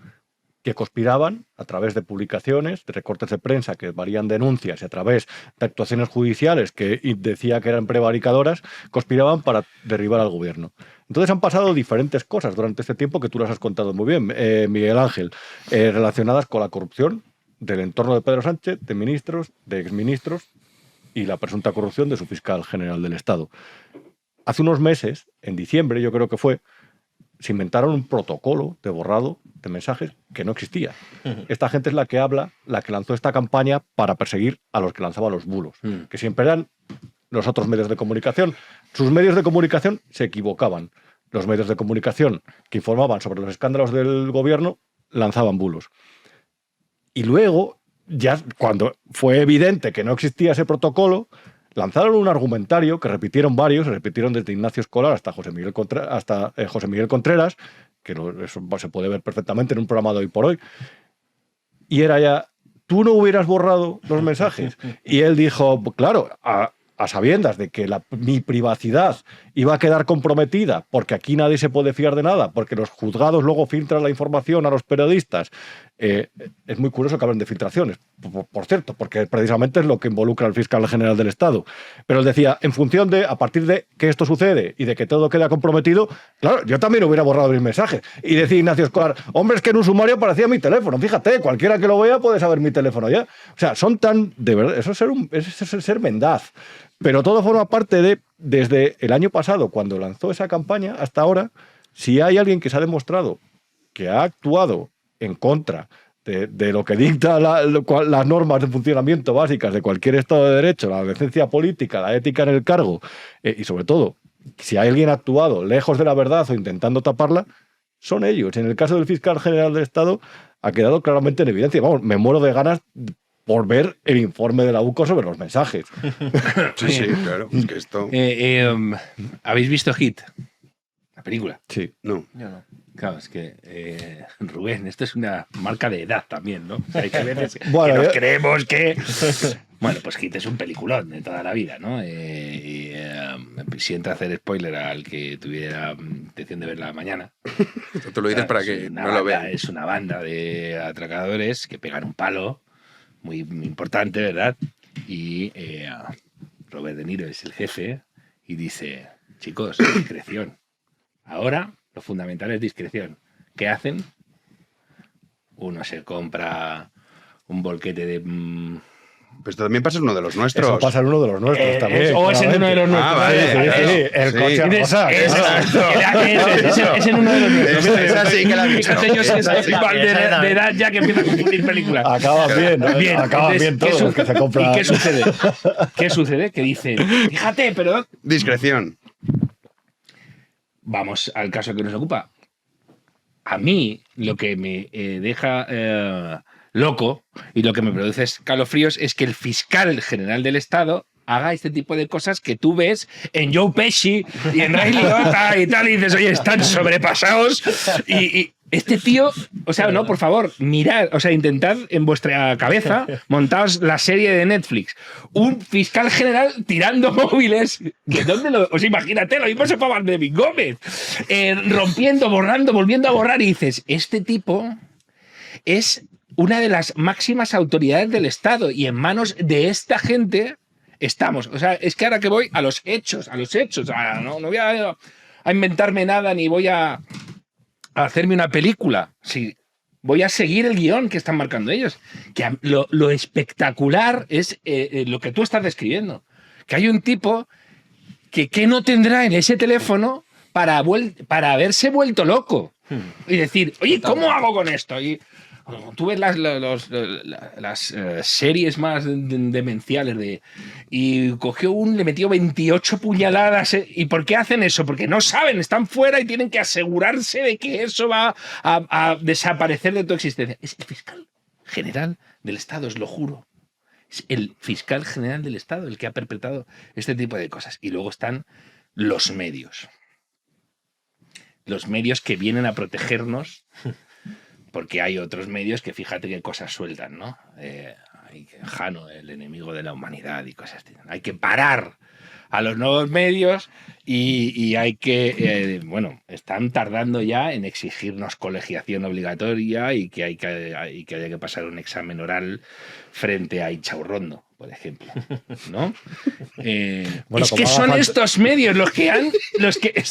que conspiraban a través de publicaciones, de recortes de prensa que varían denuncias y a través de actuaciones judiciales que decía que eran prevaricadoras, conspiraban para derribar al gobierno. Entonces han pasado diferentes cosas durante este tiempo que tú las has contado muy bien, Miguel Ángel, relacionadas con la corrupción del entorno de Pedro Sánchez, de ministros, de exministros y la presunta corrupción de su fiscal general del Estado. Hace unos meses, en diciembre yo creo que fue, se inventaron un protocolo de borrado de mensajes que no existía. Esta gente es la que lanzó esta campaña para perseguir a los que lanzaban los bulos, que siempre eran los otros medios de comunicación. Sus medios de comunicación se equivocaban. Los medios de comunicación que informaban sobre los escándalos del gobierno lanzaban bulos. Y luego, ya cuando fue evidente que no existía ese protocolo, lanzaron un argumentario que repitieron varios, repitieron desde Ignacio Escolar hasta José Miguel Contreras, que eso se puede ver perfectamente en un programa de Hoy por Hoy, y era ya, tú no hubieras borrado los mensajes. Y él dijo, claro, a sabiendas de que mi privacidad iba a quedar comprometida, porque aquí nadie se puede fiar de nada, porque los juzgados luego filtran la información a los periodistas. Es muy curioso que hablen de filtraciones, por cierto, porque precisamente es lo que involucra al fiscal general del Estado. Pero él decía, en función de, a partir de que esto sucede y de que todo queda comprometido, claro, yo también hubiera borrado mis mensajes. Y decía Ignacio Escolar, hombre, es que en un sumario aparecía mi teléfono. Fíjate, cualquiera que lo vea puede saber mi teléfono ya. O sea, son tan, de verdad, eso es ser mendaz. Pero todo forma parte de, desde el año pasado, cuando lanzó esa campaña, hasta ahora, si hay alguien que se ha demostrado que ha actuado en contra de lo que dicta las normas de funcionamiento básicas de cualquier Estado de Derecho, la decencia política, la ética en el cargo, y sobre todo, si hay alguien actuado lejos de la verdad o intentando taparla, son ellos. En el caso del fiscal general del Estado ha quedado claramente en evidencia. Vamos, me muero de ganas por ver el informe de la UCO sobre los mensajes. Sí, claro. Es que esto... ¿Habéis visto Hit? La película. Sí. No. Yo no. Claro, es que, Rubén, esto es una marca de edad también, ¿no? O sea, hay que ver Bueno, que nos creemos que... Bueno, pues Hit es un peliculón de toda la vida, ¿no? Si entra a hacer spoiler al que tuviera intención de verla mañana. Esto te lo dices para que no lo vean. Es una banda de atracadores que pegan un palo muy importante, ¿verdad? Y Robert De Niro es el jefe y dice, chicos, discreción. Ahora lo fundamental es discreción. ¿Qué hacen? Uno se compra un bolquete de... Pues esto también pasa en uno de los nuestros. Eso pasa en uno de los nuestros también. Es en uno de los nuestros. Vale. El coche a cosa. Es en uno de los nuestros. Esa sí que la he visto. Fíjate, yo soy igual de edad ya que empiezo a confundir películas. Acaba bien. Acaba bien todo lo que se compra. ¿Y qué sucede? ¿Qué sucede? Que dicen, fíjate, pero... Discreción. Vamos al caso que nos ocupa. A mí lo que me deja loco y lo que me produce escalofríos es que el fiscal general del Estado haga este tipo de cosas que tú ves en Joe Pesci y en Ray Liotta y tal, y dices, oye, están sobrepasados. Y este tío, o sea, no, por favor, mirad, o sea, intentad en vuestra cabeza montaos la serie de Netflix. Un fiscal general tirando móviles. ¿De dónde lo...? O sea, imagínate, lo mismo se fue a David Gómez. Rompiendo, borrando, volviendo a borrar, y dices, este tipo es una de las máximas autoridades del Estado y en manos de esta gente estamos. O sea, es que ahora que voy a los hechos, no voy a inventarme nada ni voy a hacerme una película. Sí, voy a seguir el guión que están marcando ellos. Que lo espectacular es lo que tú estás describiendo. Que hay un tipo que no tendrá en ese teléfono para haberse vuelto loco. Y decir, oye, ¿cómo hago con esto? Y tú ves las series más demenciales y le metió 28 puñaladas. ¿Y por qué hacen eso? Porque no saben, están fuera y tienen que asegurarse de que eso va a desaparecer de tu existencia. Es el fiscal general del Estado, os lo juro. Es el fiscal general del Estado el que ha perpetrado este tipo de cosas. Y luego están los medios. Los medios que vienen a protegernos. Porque hay otros medios que fíjate qué cosas sueltan, ¿no? Hay Jano, el enemigo de la humanidad y cosas así. Hay que parar a los nuevos medios y hay que, bueno, están tardando ya en exigirnos colegiación obligatoria y que haya que pasar un examen oral frente a Inchaurrondo, por ejemplo, ¿no? Bueno, es que son estos medios los que han... es que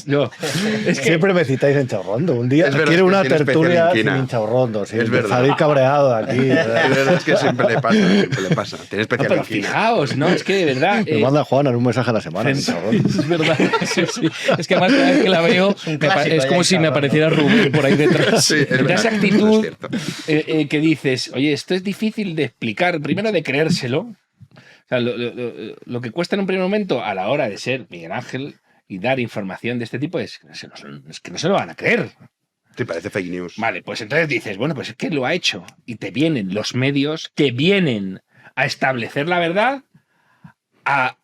Siempre me citáis en Chaurrondo. Un día Es verdad quiero que una tiene tertulia especial sin inquina. Hinchaurrondo. Sí, Es verdad. Salí cabreado de aquí. La verdad es que siempre le pasa. Tiene No, especial pero inquina. fijaos, ¿no? Es que de verdad... Me manda Juan en un mensaje a la semana. en Hinchaurrondo. Es verdad. Sí, sí. Es que además cada vez que la veo clásico es ya como en si me Chaurrondo. apareciera Rubén por ahí detrás. Sí, es Da verdad, esa eso actitud es cierto. que dices, oye, esto es difícil de explicar, primero de creérselo. O sea, lo que cuesta en un primer momento a la hora de ser Miguel Ángel y dar información de este tipo es que no se lo van a creer. Te parece fake news. Vale, pues entonces dices, bueno, pues es que lo ha hecho. Y te vienen los medios que vienen a establecer la verdad, a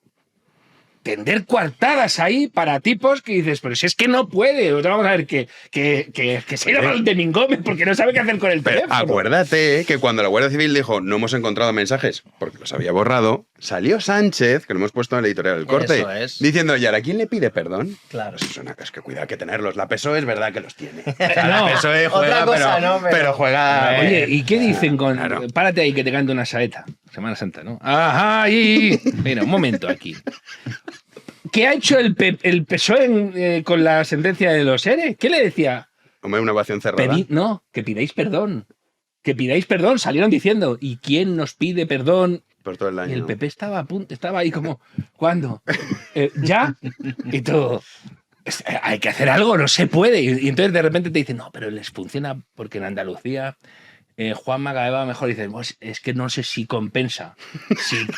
tender coartadas ahí para tipos que dices, pero si es que no puede. O sea, vamos a ver, que se irá mal de Mingómez porque no sabe qué hacer con el Pero teléfono. acuérdate que cuando la Guardia Civil dijo no hemos encontrado mensajes porque los había borrado, salió Sánchez, que lo hemos puesto en el editorial del Corte, Eso es. diciendo, ¿y ahora quién le pide perdón? Claro. Pues es que cuidado que tenerlos. La PSOE es verdad que los tiene. No, La PSOE juega, otra cosa pero, no, pero- juega... Oye, ¿y qué dicen con...? Claro. Párate ahí que te cante una saeta. Semana Santa, ¿no? Ajá, y... Mira, un momento aquí. ¿Qué ha hecho el PSOE con la sentencia de los ERE? ¿Qué le decía? Hombre, una ovación cerrada. No, que pidáis perdón. Que pidáis perdón. Salieron diciendo, ¿y quién nos pide perdón? Por todo el año. Y el PP estaba a punto, estaba ahí como, ¿cuándo? ¿Ya? Y todo. Hay que hacer algo, no se puede. Y entonces de repente te dicen, no, pero les funciona porque en Andalucía Juanma cada vez va mejor. Y dices, pues es que no sé si compensa.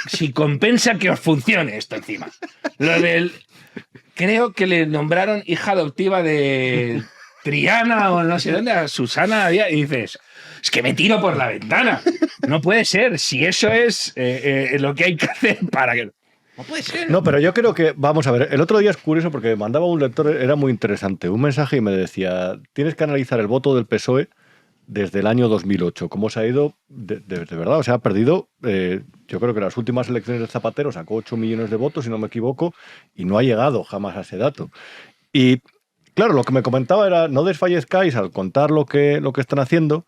Si compensa que os funcione esto encima. Lo del... Creo que le nombraron hija adoptiva de Triana o no sé dónde, a Susana. Y dices, es que me tiro por la ventana. No puede ser. Si eso es lo que hay que hacer para que... No puede ser. No, pero yo creo que, vamos a ver, el otro día es curioso porque me mandaba un lector, era muy interesante, un mensaje y me decía, tienes que analizar el voto del PSOE desde el año 2008, cómo se ha ido, de verdad, o sea, ha perdido, yo creo que las últimas elecciones de Zapatero sacó 8 millones de votos, si no me equivoco, y no ha llegado jamás a ese dato. Y claro, lo que me comentaba era, no desfallezcáis al contar lo que están haciendo,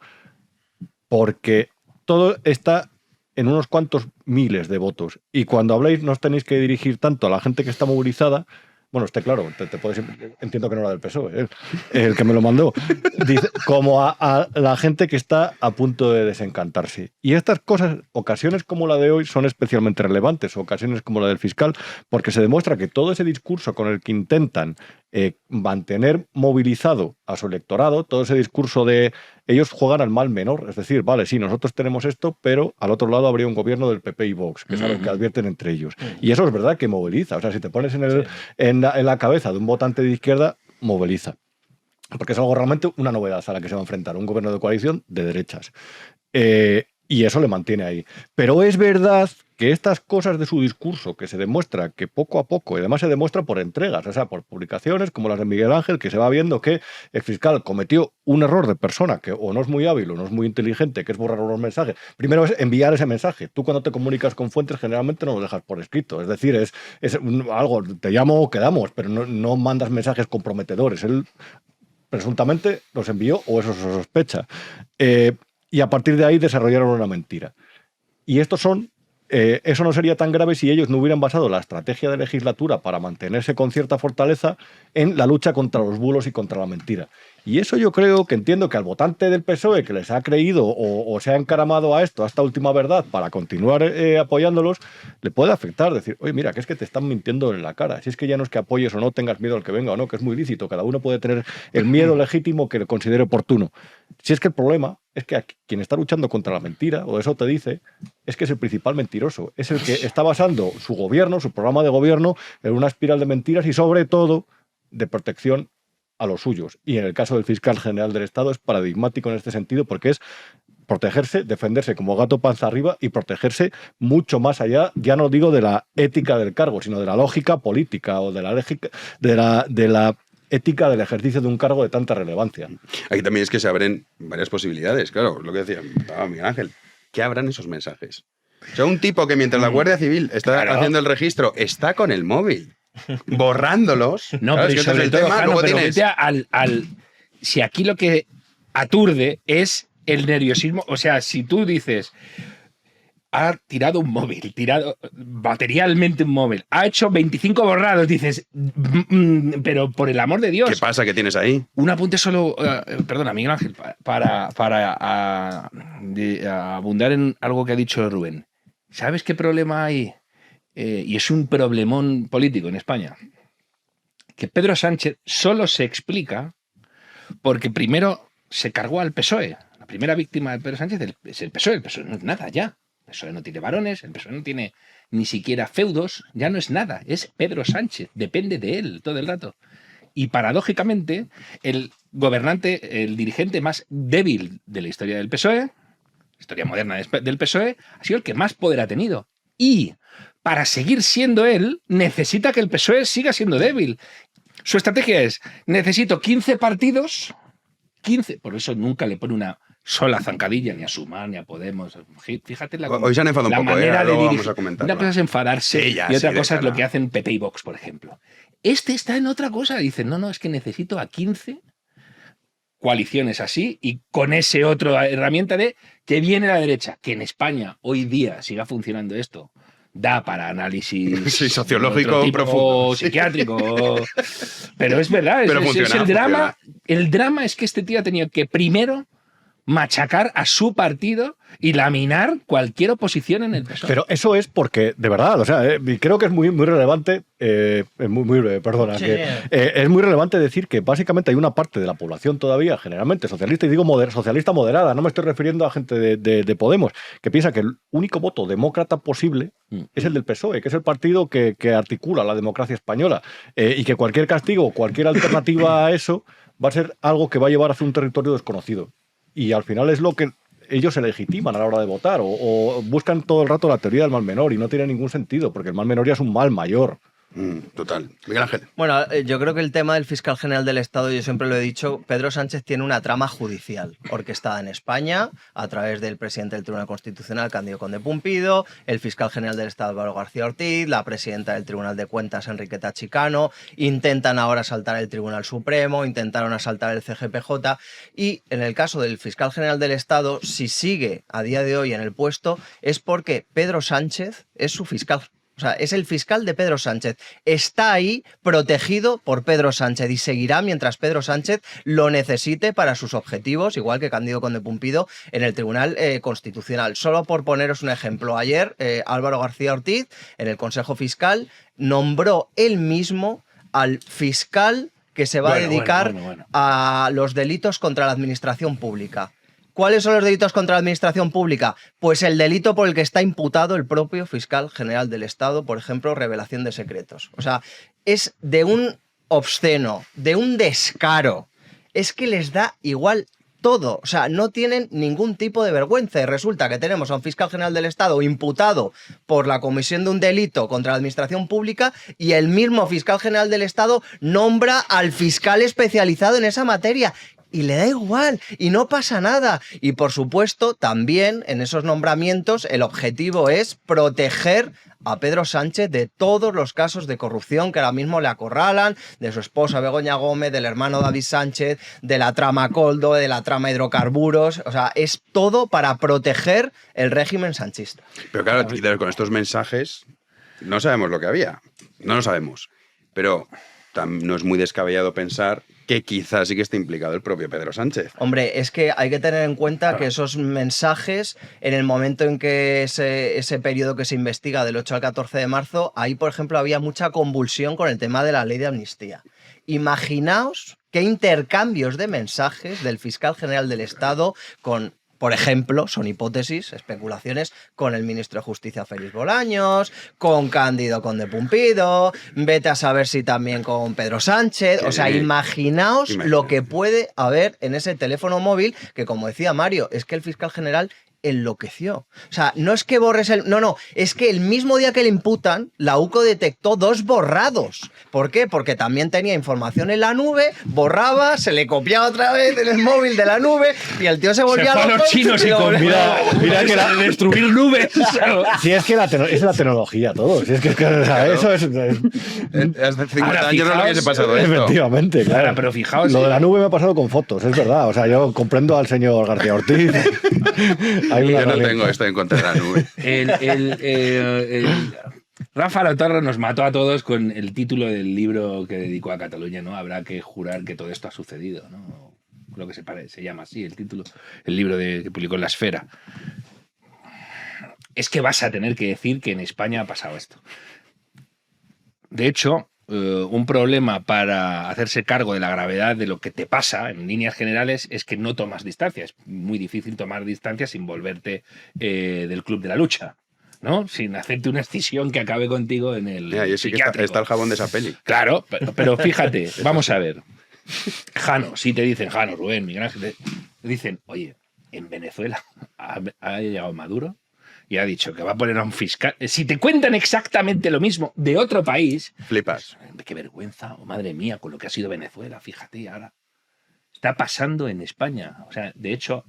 porque todo está en unos cuantos miles de votos. Y cuando habléis no os tenéis que dirigir tanto a la gente que está movilizada. Bueno, claro, te puedes, entiendo que no era del PSOE, el que me lo mandó, dice, como a la gente que está a punto de desencantarse. Y estas cosas, ocasiones como la de hoy, son especialmente relevantes, ocasiones como la del fiscal, porque se demuestra que todo ese discurso con el que intentan mantener movilizado a su electorado, todo ese discurso de ellos juegan al mal menor, es decir, vale, sí, nosotros tenemos esto, pero al otro lado habría un gobierno del PP y Vox, que saben que advierten entre ellos. Y eso es verdad que moviliza, o sea, si te pones en la cabeza de un votante de izquierda, moviliza. Porque es algo realmente una novedad a la que se va a enfrentar un gobierno de coalición de derechas. Y eso le mantiene ahí. Pero es verdad que estas cosas de su discurso, que se demuestra que poco a poco, y además se demuestra por entregas, o sea, por publicaciones como las de Miguel Ángel, que se va viendo que el fiscal cometió un error de persona, que o no es muy hábil o no es muy inteligente, que es borrar los mensajes. Primero es enviar ese mensaje. Tú cuando te comunicas con fuentes generalmente no lo dejas por escrito. Es decir, es algo, te llamo o quedamos, pero no mandas mensajes comprometedores. Él presuntamente los envió o eso se sospecha. Y a partir de ahí desarrollaron una mentira. Y eso no sería tan grave si ellos no hubieran basado la estrategia de legislatura para mantenerse con cierta fortaleza en la lucha contra los bulos y contra la mentira. Y eso yo creo que entiendo que al votante del PSOE que les ha creído o se ha encaramado a esto, a esta última verdad, para continuar apoyándolos, le puede afectar. Decir, oye, mira, que es que te están mintiendo en la cara. Si es que ya no es que apoyes o no, tengas miedo al que venga o no, que es muy lícito. Cada uno puede tener el miedo legítimo que le considere oportuno. Si es que el problema es que quien está luchando contra la mentira, o eso te dice, es que es el principal mentiroso. Es el que está basando su gobierno, su programa de gobierno, en una espiral de mentiras y sobre todo de protección a los suyos. Y en el caso del fiscal general del Estado es paradigmático en este sentido porque es protegerse, defenderse como gato panza arriba y protegerse mucho más allá, ya no digo de la ética del cargo, sino de la lógica política o de la ética del ejercicio de un cargo de tanta relevancia. Aquí también es que se abren varias posibilidades, claro, lo que decía Miguel Ángel, ¿qué habrán esos mensajes? O sea, un tipo que mientras la Guardia Civil está haciendo el registro, está con el móvil. borrándolos. No, Claro, pero es que sobre entonces todo, el tema, Jano, luego pero tienes... vete si aquí lo que aturde es el nerviosismo, o sea, si tú dices, ha tirado un móvil, tirado materialmente un móvil, ha hecho 25 borrados, dices, pero por el amor de Dios. ¿Qué pasa que tienes ahí? Un apunte solo, perdona, Miguel Ángel, para abundar en algo que ha dicho Rubén. ¿Sabes qué problema hay? Y es un problemón político en España. Que Pedro Sánchez solo se explica porque primero se cargó al PSOE. La primera víctima de Pedro Sánchez es el PSOE. El PSOE no es nada ya. El PSOE no tiene varones, el PSOE no tiene ni siquiera feudos, ya no es nada. Es Pedro Sánchez, depende de él todo el rato. Y paradójicamente, el gobernante, el dirigente más débil de la historia del PSOE, historia moderna del PSOE, ha sido el que más poder ha tenido. Y para seguir siendo él, necesita que el PSOE siga siendo débil. Su estrategia es, necesito 15 partidos, 15, por eso nunca le pone una sola zancadilla ni a Sumar ni a Podemos. Fíjate Hoy se han enfadado un poco, manera de luego dirigir. vamos a comentarlo. Una cosa es enfadarse Sí, ya, y otra sí, cosa es lo déjala. que hacen PP y Vox, por ejemplo. Este está en otra cosa. Dice, no, es que necesito a 15 coaliciones así y con ese otro herramienta de que viene la derecha, que en España hoy día siga funcionando esto, da para análisis Sí, sociológico de otro tipo, profundo, sí. psiquiátrico, pero es verdad, Pero es funciona, el drama. funciona. El drama es que este tío ha tenido que primero machacar a su partido y laminar cualquier oposición en el PSOE. Pero eso es porque, de verdad, o sea, y creo que es muy relevante, muy breve, perdona, Sí. que, es muy relevante decir que básicamente hay una parte de la población todavía, generalmente socialista, y digo socialista moderada, no me estoy refiriendo a gente de Podemos, que piensa que el único voto demócrata posible es el del PSOE, que es el partido que articula la democracia española, y que cualquier castigo, cualquier alternativa a eso, va a ser algo que va a llevar hacia un territorio desconocido. Y al final es lo que ellos se legitiman a la hora de votar o buscan todo el rato la teoría del mal menor y no tiene ningún sentido porque el mal menor ya es un mal mayor. Total. Miguel Ángel. Bueno, yo creo que el tema del fiscal general del Estado, yo siempre lo he dicho, Pedro Sánchez tiene una trama judicial orquestada en España a través del presidente del Tribunal Constitucional, Cándido Conde Pumpido, el fiscal general del Estado, Álvaro García Ortiz, la presidenta del Tribunal de Cuentas, Enriqueta Chicano, intentan ahora asaltar el Tribunal Supremo, intentaron asaltar el CGPJ y en el caso del fiscal general del Estado, si sigue a día de hoy en el puesto, es porque Pedro Sánchez es su fiscal. O sea, es el fiscal de Pedro Sánchez. Está ahí protegido por Pedro Sánchez y seguirá mientras Pedro Sánchez lo necesite para sus objetivos, igual que Cándido Conde Pumpido en el Tribunal Constitucional. Solo por poneros un ejemplo, ayer Álvaro García Ortiz en el Consejo Fiscal nombró él mismo al fiscal que se va a dedicar a los delitos contra la administración pública. ¿Cuáles son los delitos contra la administración pública? Pues el delito por el que está imputado el propio fiscal general del Estado, por ejemplo, revelación de secretos. O sea, es de un obsceno, de un descaro. Es que les da igual todo. O sea, no tienen ningún tipo de vergüenza. Y resulta que tenemos a un fiscal general del Estado imputado por la comisión de un delito contra la administración pública y el mismo fiscal general del Estado nombra al fiscal especializado en esa materia. Y le da igual, y no pasa nada. Y por supuesto, también en esos nombramientos el objetivo es proteger a Pedro Sánchez de todos los casos de corrupción que ahora mismo le acorralan, de su esposa Begoña Gómez, del hermano David Sánchez, de la trama Coldo, de la trama hidrocarburos. O sea, es todo para proteger el régimen sanchista. Pero claro, con estos mensajes no sabemos lo que había. No lo sabemos. Pero no es muy descabellado pensar que quizás sí que esté implicado el propio Pedro Sánchez. Hombre, es que hay que tener en cuenta que esos mensajes, en el momento en que ese periodo que se investiga del 8 al 14 de marzo, ahí, por ejemplo, había mucha convulsión con el tema de la ley de amnistía. Imaginaos qué intercambios de mensajes del fiscal general del Estado con... Por ejemplo, son hipótesis, especulaciones, con el ministro de Justicia Félix Bolaños, con Cándido Conde Pumpido, vete a saber si también con Pedro Sánchez. O sea, imaginaos lo que puede haber en ese teléfono móvil, que como decía Mario, es que el fiscal general enloqueció. O sea, no es que borres el... No, es que el mismo día que le imputan, la UCO detectó 2 borrados. ¿Por qué? Porque también tenía información en la nube, borraba, se le copiaba otra vez en el móvil de la nube y el tío se volvía Se fue a loco los chinos y con mira que de destruir nubes. Si es que es la tecnología todo. Si es que, o sea, eso es... Hace 50 Ahora, años no fijaos, hubiese pasado esto. Efectivamente, claro. Ahora, pero fijaos, Lo de la nube me ha pasado con fotos, es verdad. O sea, yo comprendo al señor García Ortiz. Hay una Yo no realidad. tengo esto en contra de la nube. Rafa Latorre nos mató a todos con el título del libro que dedicó a Cataluña, ¿no? Habrá que jurar que todo esto ha sucedido, ¿no? Lo que se llama así el título, el libro que publicó en La Esfera. Es que vas a tener que decir que en España ha pasado esto. De hecho, un problema para hacerse cargo de la gravedad de lo que te pasa en líneas generales es que no tomas distancia. Es muy difícil tomar distancia sin volverte del club de la lucha, ¿no? Sin hacerte una escisión que acabe contigo en el Mira, y sí que está el jabón de esa peli. Claro, pero fíjate, vamos a ver. Jano, si te dicen, Jano, Rubén, Miguel Ángel, te dicen, oye, en Venezuela ha llegado Maduro y ha dicho que va a poner a un fiscal. Si te cuentan exactamente lo mismo de otro país, Flipas. qué vergüenza, oh, madre mía, con lo que ha sido Venezuela, fíjate, ahora está pasando en España. O sea, de hecho,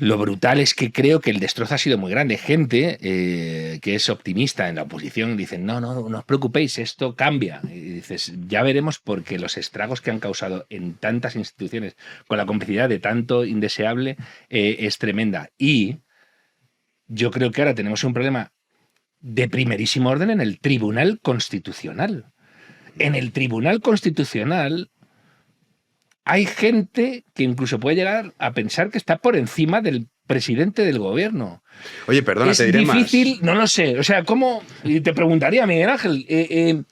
lo brutal es que creo que el destrozo ha sido muy grande. Gente que es optimista en la oposición dicen, no os preocupéis, esto cambia. Y dices, ya veremos, porque los estragos que han causado en tantas instituciones con la complicidad de tanto indeseable es tremenda. Y yo creo que ahora tenemos un problema de primerísimo orden en el Tribunal Constitucional. En el Tribunal Constitucional hay gente que incluso puede llegar a pensar que está por encima del presidente del gobierno. Oye, perdona, es te diré difícil, más. no lo sé. O sea, ¿cómo? Y te preguntaría, Miguel Ángel,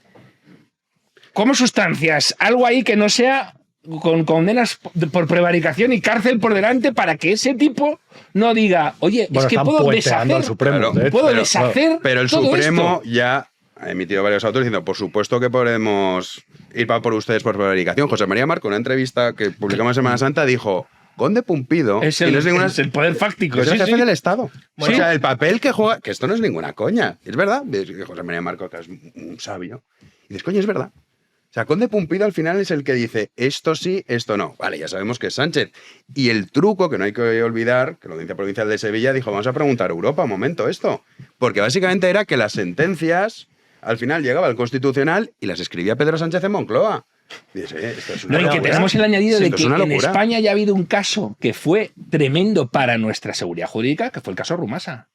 ¿cómo sustancias algo ahí que no sea con condenas por prevaricación y cárcel por delante para que ese tipo no diga, oye, Bueno, es que están puedo puenteando deshacer, al Supremo, Claro, de hecho. puedo pero- deshacer Pero el todo Supremo esto. ya ha emitido varios autos diciendo, por supuesto que podemos ir por ustedes por prevaricación. José María Marco, en una entrevista que publicamos en Semana Santa, dijo, Conde Pumpido Es y el, no es ninguna... es el poder fáctico. Es el sí, jefe sí. del Estado. Sí. O sea, el papel que juega... Que esto no es ninguna coña. Es verdad. Es que José María Marco, que es un sabio. Y dices, coño, es verdad. O sea, Conde Pumpido al final es el que dice, esto sí, esto no. Vale, ya sabemos que es Sánchez. Y el truco, que no hay que olvidar, que la Audiencia Provincial de Sevilla dijo, vamos a preguntar a Europa un momento esto. Porque básicamente era que las sentencias, al final llegaba al Constitucional y las escribía Pedro Sánchez en Moncloa. Y dices, esto es una No, y que locura. tenemos el añadido Sí, de esto que es una en locura. España ya ha habido un caso que fue tremendo para nuestra seguridad jurídica, que fue el caso Rumasa,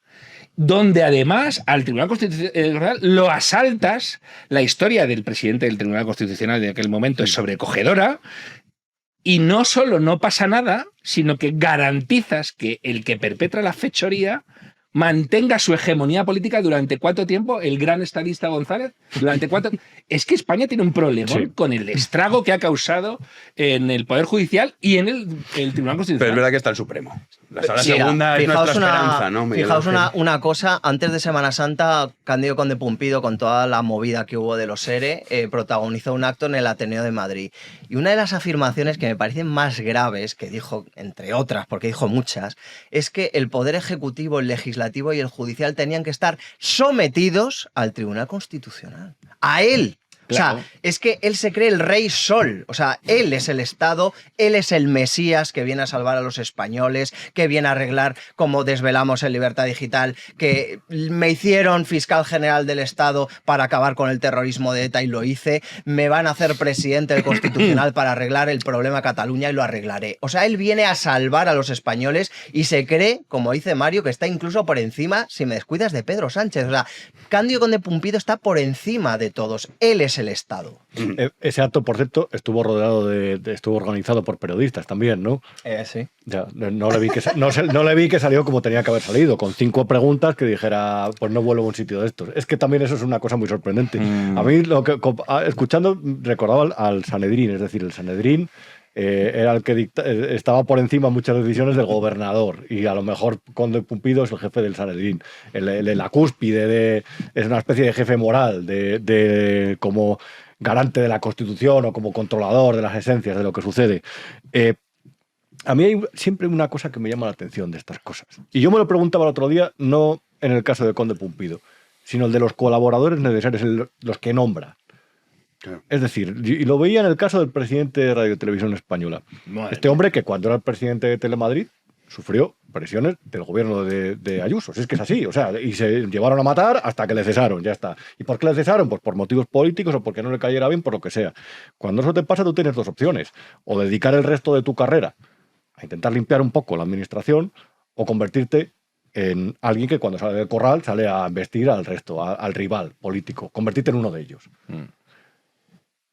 donde además al Tribunal Constitucional lo asaltas. La historia del presidente del Tribunal Constitucional de aquel momento es sobrecogedora, y no solo no pasa nada, sino que garantizas que el que perpetra la fechoría mantenga su hegemonía política durante ¿cuánto tiempo? El gran estadista González, durante ¿cuánto? Es que España tiene un problema con el estrago que ha causado en el Poder Judicial y en el Tribunal Constitucional. Pero es verdad que está el Supremo. La sala Sí, segunda es fijaos nuestra esperanza, ¿no, Miguel Fijaos Ángel? una cosa, antes de Semana Santa, Cándido Conde Pumpido, con toda la movida que hubo de los ERE, protagonizó un acto en el Ateneo de Madrid. Y una de las afirmaciones que me parecen más graves, que dijo, entre otras, porque dijo muchas, es que el Poder Ejecutivo, el Legislativo y el Judicial tenían que estar sometidos al Tribunal Constitucional. A él. Claro. O sea, es que él se cree el rey sol. O sea, él es el Estado, él es el Mesías que viene a salvar a los españoles, que viene a arreglar, como desvelamos en Libertad Digital, que me hicieron fiscal general del Estado para acabar con el terrorismo de ETA y lo hice. Me van a hacer presidente del Constitucional para arreglar el problema Cataluña y lo arreglaré. O sea, él viene a salvar a los españoles y se cree, como dice Mario, que está incluso por encima, si me descuidas, de Pedro Sánchez. O sea, Cándido Conde Pumpido está por encima de todos. Él es el Estado. Ese acto, por cierto, estuvo rodeado estuvo organizado por periodistas también, ¿no? Sí. Ya, no le vi que salió como tenía que haber salido, con 5 preguntas que dijera, pues no vuelvo a un sitio de estos. Es que también eso es una cosa muy sorprendente. A mí, escuchando, recordaba al Sanedrín, es decir, el Sanedrín era el que estaba por encima de muchas decisiones del gobernador, y a lo mejor Conde Pumpido es el jefe del Sanedrín, la cúspide, es una especie de jefe moral, como garante de la Constitución o como controlador de las esencias de lo que sucede. a mí hay siempre una cosa que me llama la atención de estas cosas. Y yo me lo preguntaba el otro día, no en el caso de Conde Pumpido, sino el de los colaboradores necesarios, los que nombra. Claro. Es decir, y lo veía en el caso del presidente de Radio Televisión Española. Este hombre que cuando era el presidente de Telemadrid sufrió presiones del gobierno de Ayuso. Si es que es así, o sea, y se llevaron a matar hasta que le cesaron, ya está. ¿Y por qué le cesaron? Pues por motivos políticos o porque no le cayera bien, por lo que sea. Cuando eso te pasa, tú tienes dos opciones. O dedicar el resto de tu carrera a intentar limpiar un poco la administración o convertirte en alguien que cuando sale del corral sale a embestir al resto, al rival político, convertirte en uno de ellos.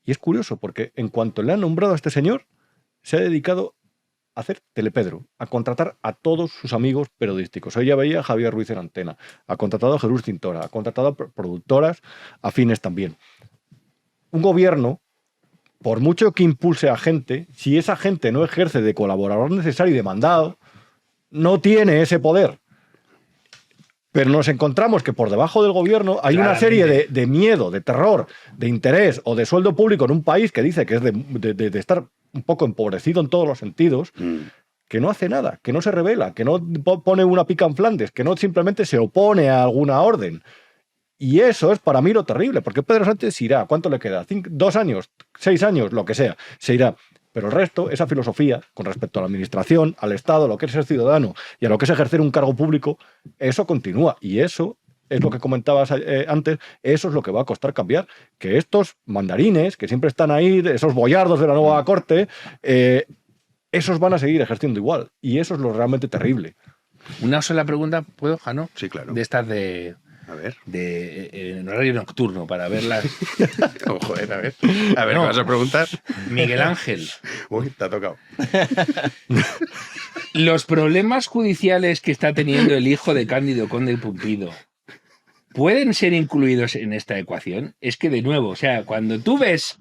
Y es curioso porque en cuanto le han nombrado a este señor, se ha dedicado a hacer telepedro, a contratar a todos sus amigos periodísticos. Hoy ya veía a Javier Ruiz en Antena, ha contratado a Jesús Cintora, ha contratado a productoras afines también. Un gobierno, por mucho que impulse a gente, si esa gente no ejerce de colaborador necesario y demandado, no tiene ese poder. Pero nos encontramos que por debajo del gobierno hay una serie de miedo, de terror, de interés o de sueldo público en un país que dice que es de estar un poco empobrecido en todos los sentidos, que no hace nada, que no se revela, que no pone una pica en Flandes, que no simplemente se opone a alguna orden. Y eso es para mí lo terrible, porque Pedro Sánchez irá, ¿cuánto le queda? 2 años, 6 años, lo que sea, se irá. Pero el resto, esa filosofía, con respecto a la administración, al Estado, a lo que es ser ciudadano y a lo que es ejercer un cargo público, eso continúa. Y eso es lo que comentabas antes, eso es lo que va a costar cambiar. Que estos mandarines, que siempre están ahí, esos boyardos de la nueva corte, esos van a seguir ejerciendo igual. Y eso es lo realmente terrible. Una sola pregunta, ¿puedo, Jano? Sí, claro. De estas de... A ver. En horario nocturno, para verlas. Oh, joder, a ver. A ver, No. ¿me vas a preguntar? Miguel Ángel, Uy, te ha tocado. los problemas judiciales que está teniendo el hijo de Cándido Conde Pumpido, ¿pueden ser incluidos en esta ecuación? Es que, de nuevo, o sea, cuando tú ves...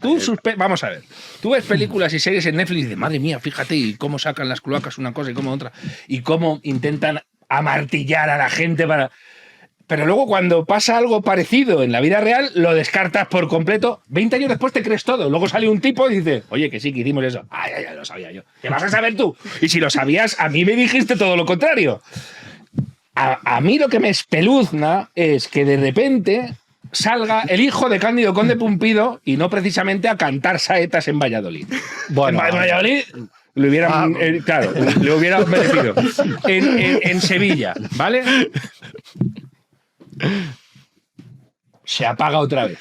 Vamos a ver. Tú ves películas y series en Netflix y dices, madre mía, fíjate, y cómo sacan las cloacas una cosa y cómo otra, y cómo intentan amartillar a la gente para... Pero luego cuando pasa algo parecido en la vida real, lo descartas por completo. 20 años después te crees todo. Luego sale un tipo y dice, oye, que sí, que hicimos eso. Ay, ya lo sabía yo. ¿Qué vas a saber tú? Y si lo sabías, a mí me dijiste todo lo contrario. A mí lo que me espeluzna es que de repente salga el hijo de Cándido Conde Pumpido y no precisamente a cantar saetas en Valladolid. Bueno, En Valladolid... Lo hubieran, claro, lo hubieran merecido. En Sevilla, ¿vale? Se apaga otra vez.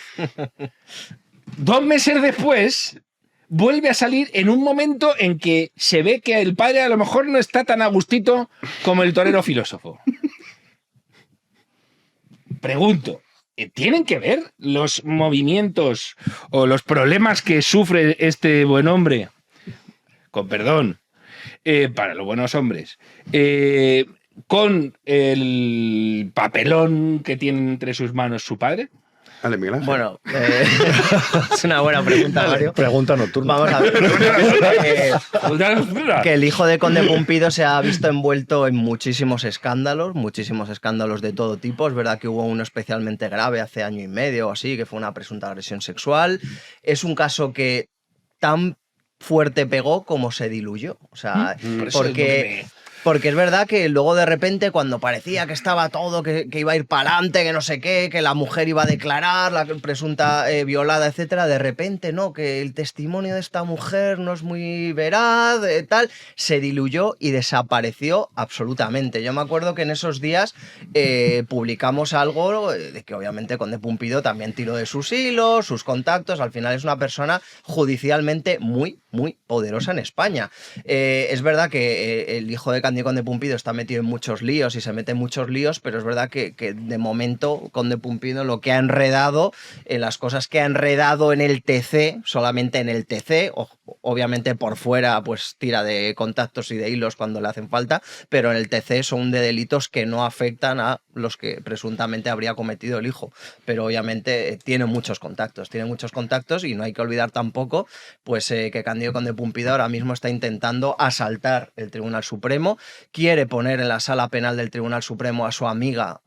2 meses después, vuelve a salir en un momento en que se ve que el padre a lo mejor no está tan a gustito como el torero filósofo. Pregunto, ¿tienen que ver los movimientos o los problemas que sufre este buen hombre? Con perdón, para los buenos hombres, con el papelón que tiene entre sus manos su padre? Dale, Miguel Ángel. Bueno, es una buena pregunta, Mario. Pregunta nocturna. Vamos a ver. Que el hijo de Conde Pumpido se ha visto envuelto en muchísimos escándalos de todo tipo. Es verdad que hubo uno especialmente grave hace 1 año y medio o así, que fue una presunta agresión sexual. Es un caso que tan fuerte pegó como se diluyó. O sea, porque es verdad que luego de repente, cuando parecía que estaba todo, que iba a ir para adelante, que no sé qué, que la mujer iba a declarar, la presunta violada, etcétera, de repente, no, que el testimonio de esta mujer no es muy veraz, tal, se diluyó y desapareció absolutamente. Yo me acuerdo que en esos días publicamos algo de que obviamente Conde Pumpido también tiró de sus hilos, sus contactos, al final es una persona judicialmente muy, muy poderosa en España. Es verdad que el hijo de Conde Pumpido está metido en muchos líos y se mete en muchos líos, pero es verdad que de momento Conde Pumpido lo que ha enredado, las cosas que ha enredado en el TC, solamente en el TC, obviamente por fuera pues tira de contactos y de hilos cuando le hacen falta, pero en el TC son de delitos que no afectan a los que presuntamente habría cometido el hijo, pero obviamente tiene muchos contactos y no hay que olvidar tampoco pues que Cándido Conde Pumpido ahora mismo está intentando asaltar el Tribunal Supremo quiere poner en la sala penal del Tribunal Supremo a su amiga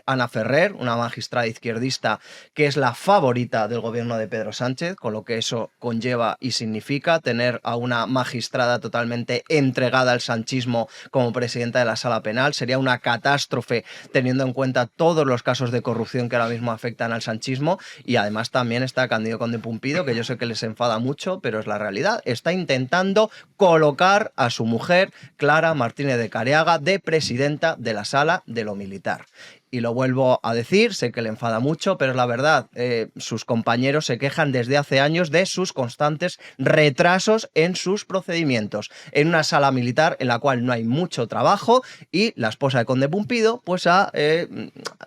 Ana Ferrer, una magistrada izquierdista que es la favorita del gobierno de Pedro Sánchez, con lo que eso conlleva y significa tener a una magistrada totalmente entregada al sanchismo como presidenta de la sala penal. Sería una catástrofe teniendo en cuenta todos los casos de corrupción que ahora mismo afectan al sanchismo, y además también está Cándido Conde Pumpido, que yo sé que les enfada mucho, pero es la realidad. Está intentando colocar a su mujer, Clara Martínez de Careaga, de presidenta de la Sala de lo Militar. Y lo vuelvo a decir, sé que le enfada mucho, pero es la verdad. Sus compañeros se quejan desde hace años de sus constantes retrasos en sus procedimientos. En una sala militar en la cual no hay mucho trabajo, y la esposa de Conde Pumpido pues ha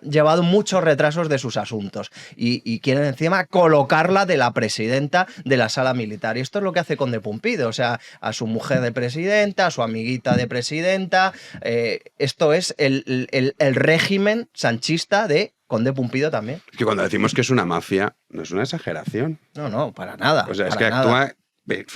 llevado muchos retrasos de sus asuntos. Y quieren encima colocarla de la presidenta de la sala militar. Y esto es lo que hace Conde Pumpido. O sea, a su mujer de presidenta, a su amiguita de presidenta. Esto es el régimen sanchista de Conde Pumpido también. Es que cuando decimos que es una mafia, no es una exageración. No, para nada. O sea, es para que nada. actúa...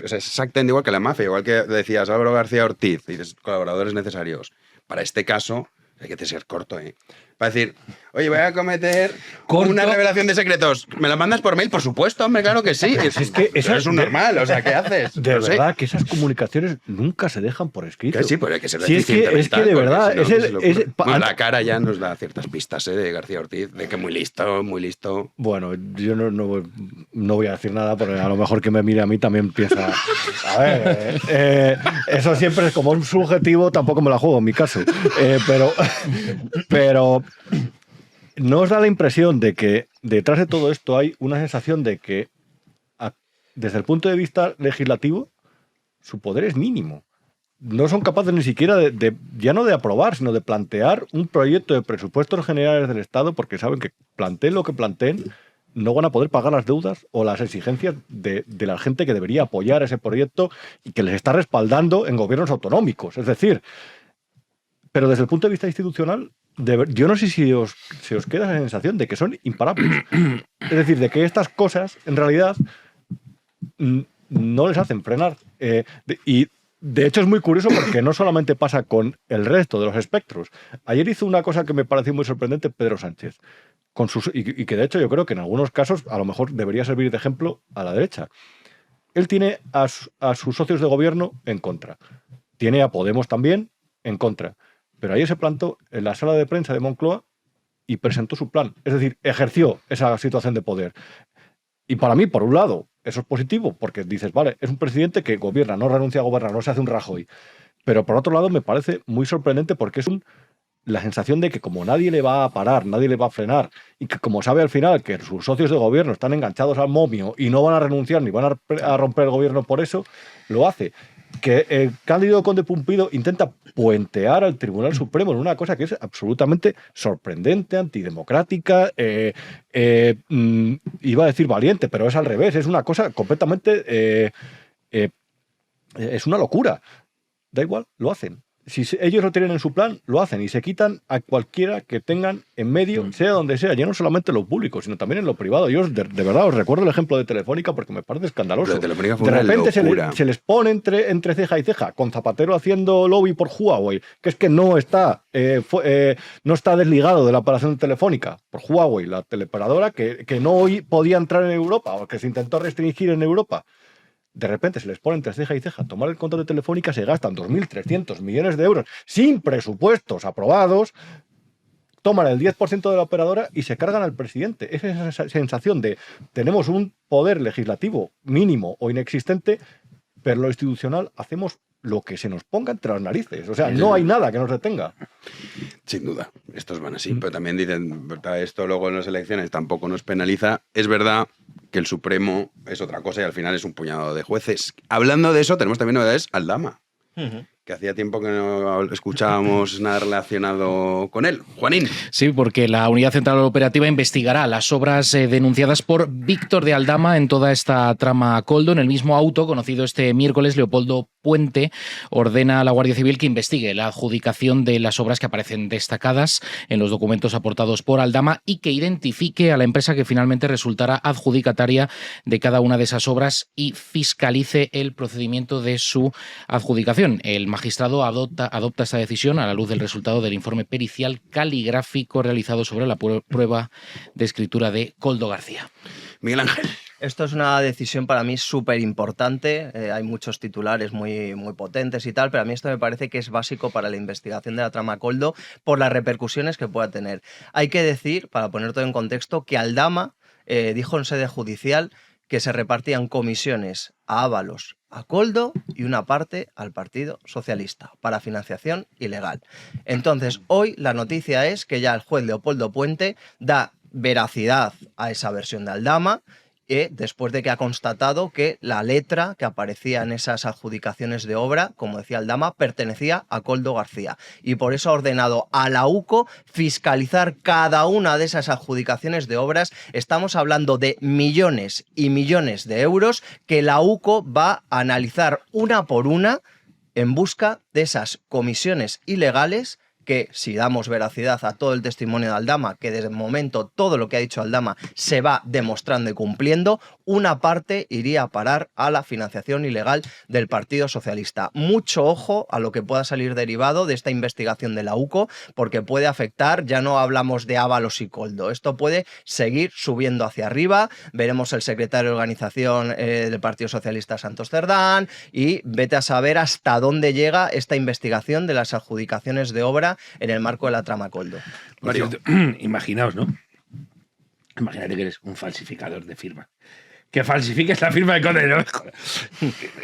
O sea, es exactamente igual que la mafia, igual que decías Álvaro García Ortiz, y dices colaboradores necesarios. Para este caso hay que ser corto, ¿eh? Para decir, oye, voy a cometer una revelación de secretos. ¿Me la mandas por mail? Por supuesto, hombre, claro que sí. Es que eso es un normal, o sea, ¿qué haces? De No sé. verdad que esas comunicaciones nunca se dejan por escrito. Que sí, pero hay que ser Sí, es que mental, de porque verdad, si no, es ¿qué el- se le ocurre? es- Bueno, la cara ya nos da ciertas pistas, de García Ortiz, de que muy listo, muy listo. Bueno, yo no voy a decir nada porque a lo mejor que me mire a mí también piensa. A ver, eso siempre es como un subjetivo, tampoco me la juego en mi caso. Pero ¿no os da la impresión de que detrás de todo esto hay una sensación de que, desde el punto de vista legislativo, su poder es mínimo? No son capaces ni siquiera ya no de aprobar, sino de plantear un proyecto de presupuestos generales del Estado, porque saben que planteen lo que planteen, no van a poder pagar las deudas o las exigencias de la gente que debería apoyar ese proyecto y que les está respaldando en gobiernos autonómicos. Es decir, pero desde el punto de vista institucional, yo no sé si os queda esa sensación de que son imparables. Es decir, de que estas cosas, en realidad, no les hacen frenar. Y de hecho es muy curioso porque no solamente pasa con el resto de los espectros. Ayer hizo una cosa que me pareció muy sorprendente Pedro Sánchez, y que de hecho yo creo que en algunos casos a lo mejor debería servir de ejemplo a la derecha. Él tiene a sus socios de gobierno en contra. Tiene a Podemos también en contra. Pero ayer se plantó en la sala de prensa de Moncloa y presentó su plan. Es decir, ejerció esa situación de poder. Y para mí, por un lado, eso es positivo, porque dices, vale, es un presidente que gobierna, no renuncia a gobernar, no se hace un Rajoy. Pero por otro lado, me parece muy sorprendente porque es la sensación de que como nadie le va a parar, nadie le va a frenar, y que como sabe al final que sus socios de gobierno están enganchados al momio y no van a renunciar ni van a romper el gobierno por eso, lo hace. Que el Cándido Conde Pumpido intenta puentear al Tribunal Supremo en una cosa que es absolutamente sorprendente, antidemocrática, iba a decir valiente, pero es al revés, es una cosa completamente... es una locura. Da igual, lo hacen. Si ellos lo tienen en su plan, lo hacen y se quitan a cualquiera que tengan en medio, sea donde sea, ya no solamente en lo público, sino también en lo privado. Yo de verdad os recuerdo el ejemplo de Telefónica porque me parece escandaloso. De Telefónica fue de una repente locura. se les pone entre ceja y ceja, con Zapatero haciendo lobby por Huawei, que es que no está desligado de la operación de Telefónica por Huawei, la teleoperadora que no podía entrar en Europa o que se intentó restringir en Europa. De repente se les pone entre ceja y ceja tomar el control de Telefónica, se gastan 2.300 millones de euros sin presupuestos aprobados, toman el 10% de la operadora y se cargan al presidente. Es esa sensación de tenemos un poder legislativo mínimo o inexistente, pero lo institucional hacemos lo que se nos ponga entre las narices. O sea, no hay nada que nos detenga. Sin duda, estos van así, pero también dicen, ¿verdad? Esto luego en las elecciones tampoco nos penaliza. Es verdad que el Supremo es otra cosa y al final es un puñado de jueces. Hablando de eso, tenemos también novedades al Dama, que hacía tiempo que no escuchábamos nada relacionado con él. Juanín. Sí, porque la Unidad Central Operativa investigará las obras denunciadas por Víctor de Aldama en toda esta trama Koldo. En el mismo auto, conocido este miércoles, Leopoldo Puente ordena a la Guardia Civil que investigue la adjudicación de las obras que aparecen destacadas en los documentos aportados por Aldama y que identifique a la empresa que finalmente resultará adjudicataria de cada una de esas obras y fiscalice el procedimiento de su adjudicación. El magistrado adopta esta decisión a la luz del resultado del informe pericial caligráfico realizado sobre la prueba de escritura de Koldo García. Miguel Ángel. Esto es una decisión para mí súper importante. Hay muchos titulares muy potentes y tal, pero a mí esto me parece que es básico para la investigación de la trama Koldo por las repercusiones que pueda tener. Hay que decir, para poner todo en contexto, que Aldama dijo en sede judicial que se repartían comisiones a Ábalos, a Koldo y una parte al Partido Socialista para financiación ilegal. Entonces, hoy la noticia es que ya el juez Leopoldo Puente da veracidad a esa versión de Aldama, después de que ha constatado que la letra que aparecía en esas adjudicaciones de obra, como decía Aldama, pertenecía a Koldo García. Y por eso ha ordenado a la UCO fiscalizar cada una de esas adjudicaciones de obras. Estamos hablando de millones y millones de euros que la UCO va a analizar una por una en busca de esas comisiones ilegales que, si damos veracidad a todo el testimonio de Aldama, que desde el momento todo lo que ha dicho Aldama se va demostrando y cumpliendo, una parte iría a parar a la financiación ilegal del Partido Socialista. Mucho ojo a lo que pueda salir derivado de esta investigación de la UCO, porque puede afectar, ya no hablamos de Ábalos y Koldo, esto puede seguir subiendo hacia arriba. Veremos el secretario de organización del Partido Socialista, Santos Cerdán, y vete a saber hasta dónde llega esta investigación de las adjudicaciones de obra en el marco de la trama Koldo. Mario, imaginaos, ¿no? Imagínate que eres un falsificador de firma. Que falsifiques la firma de Koldo. ¿No?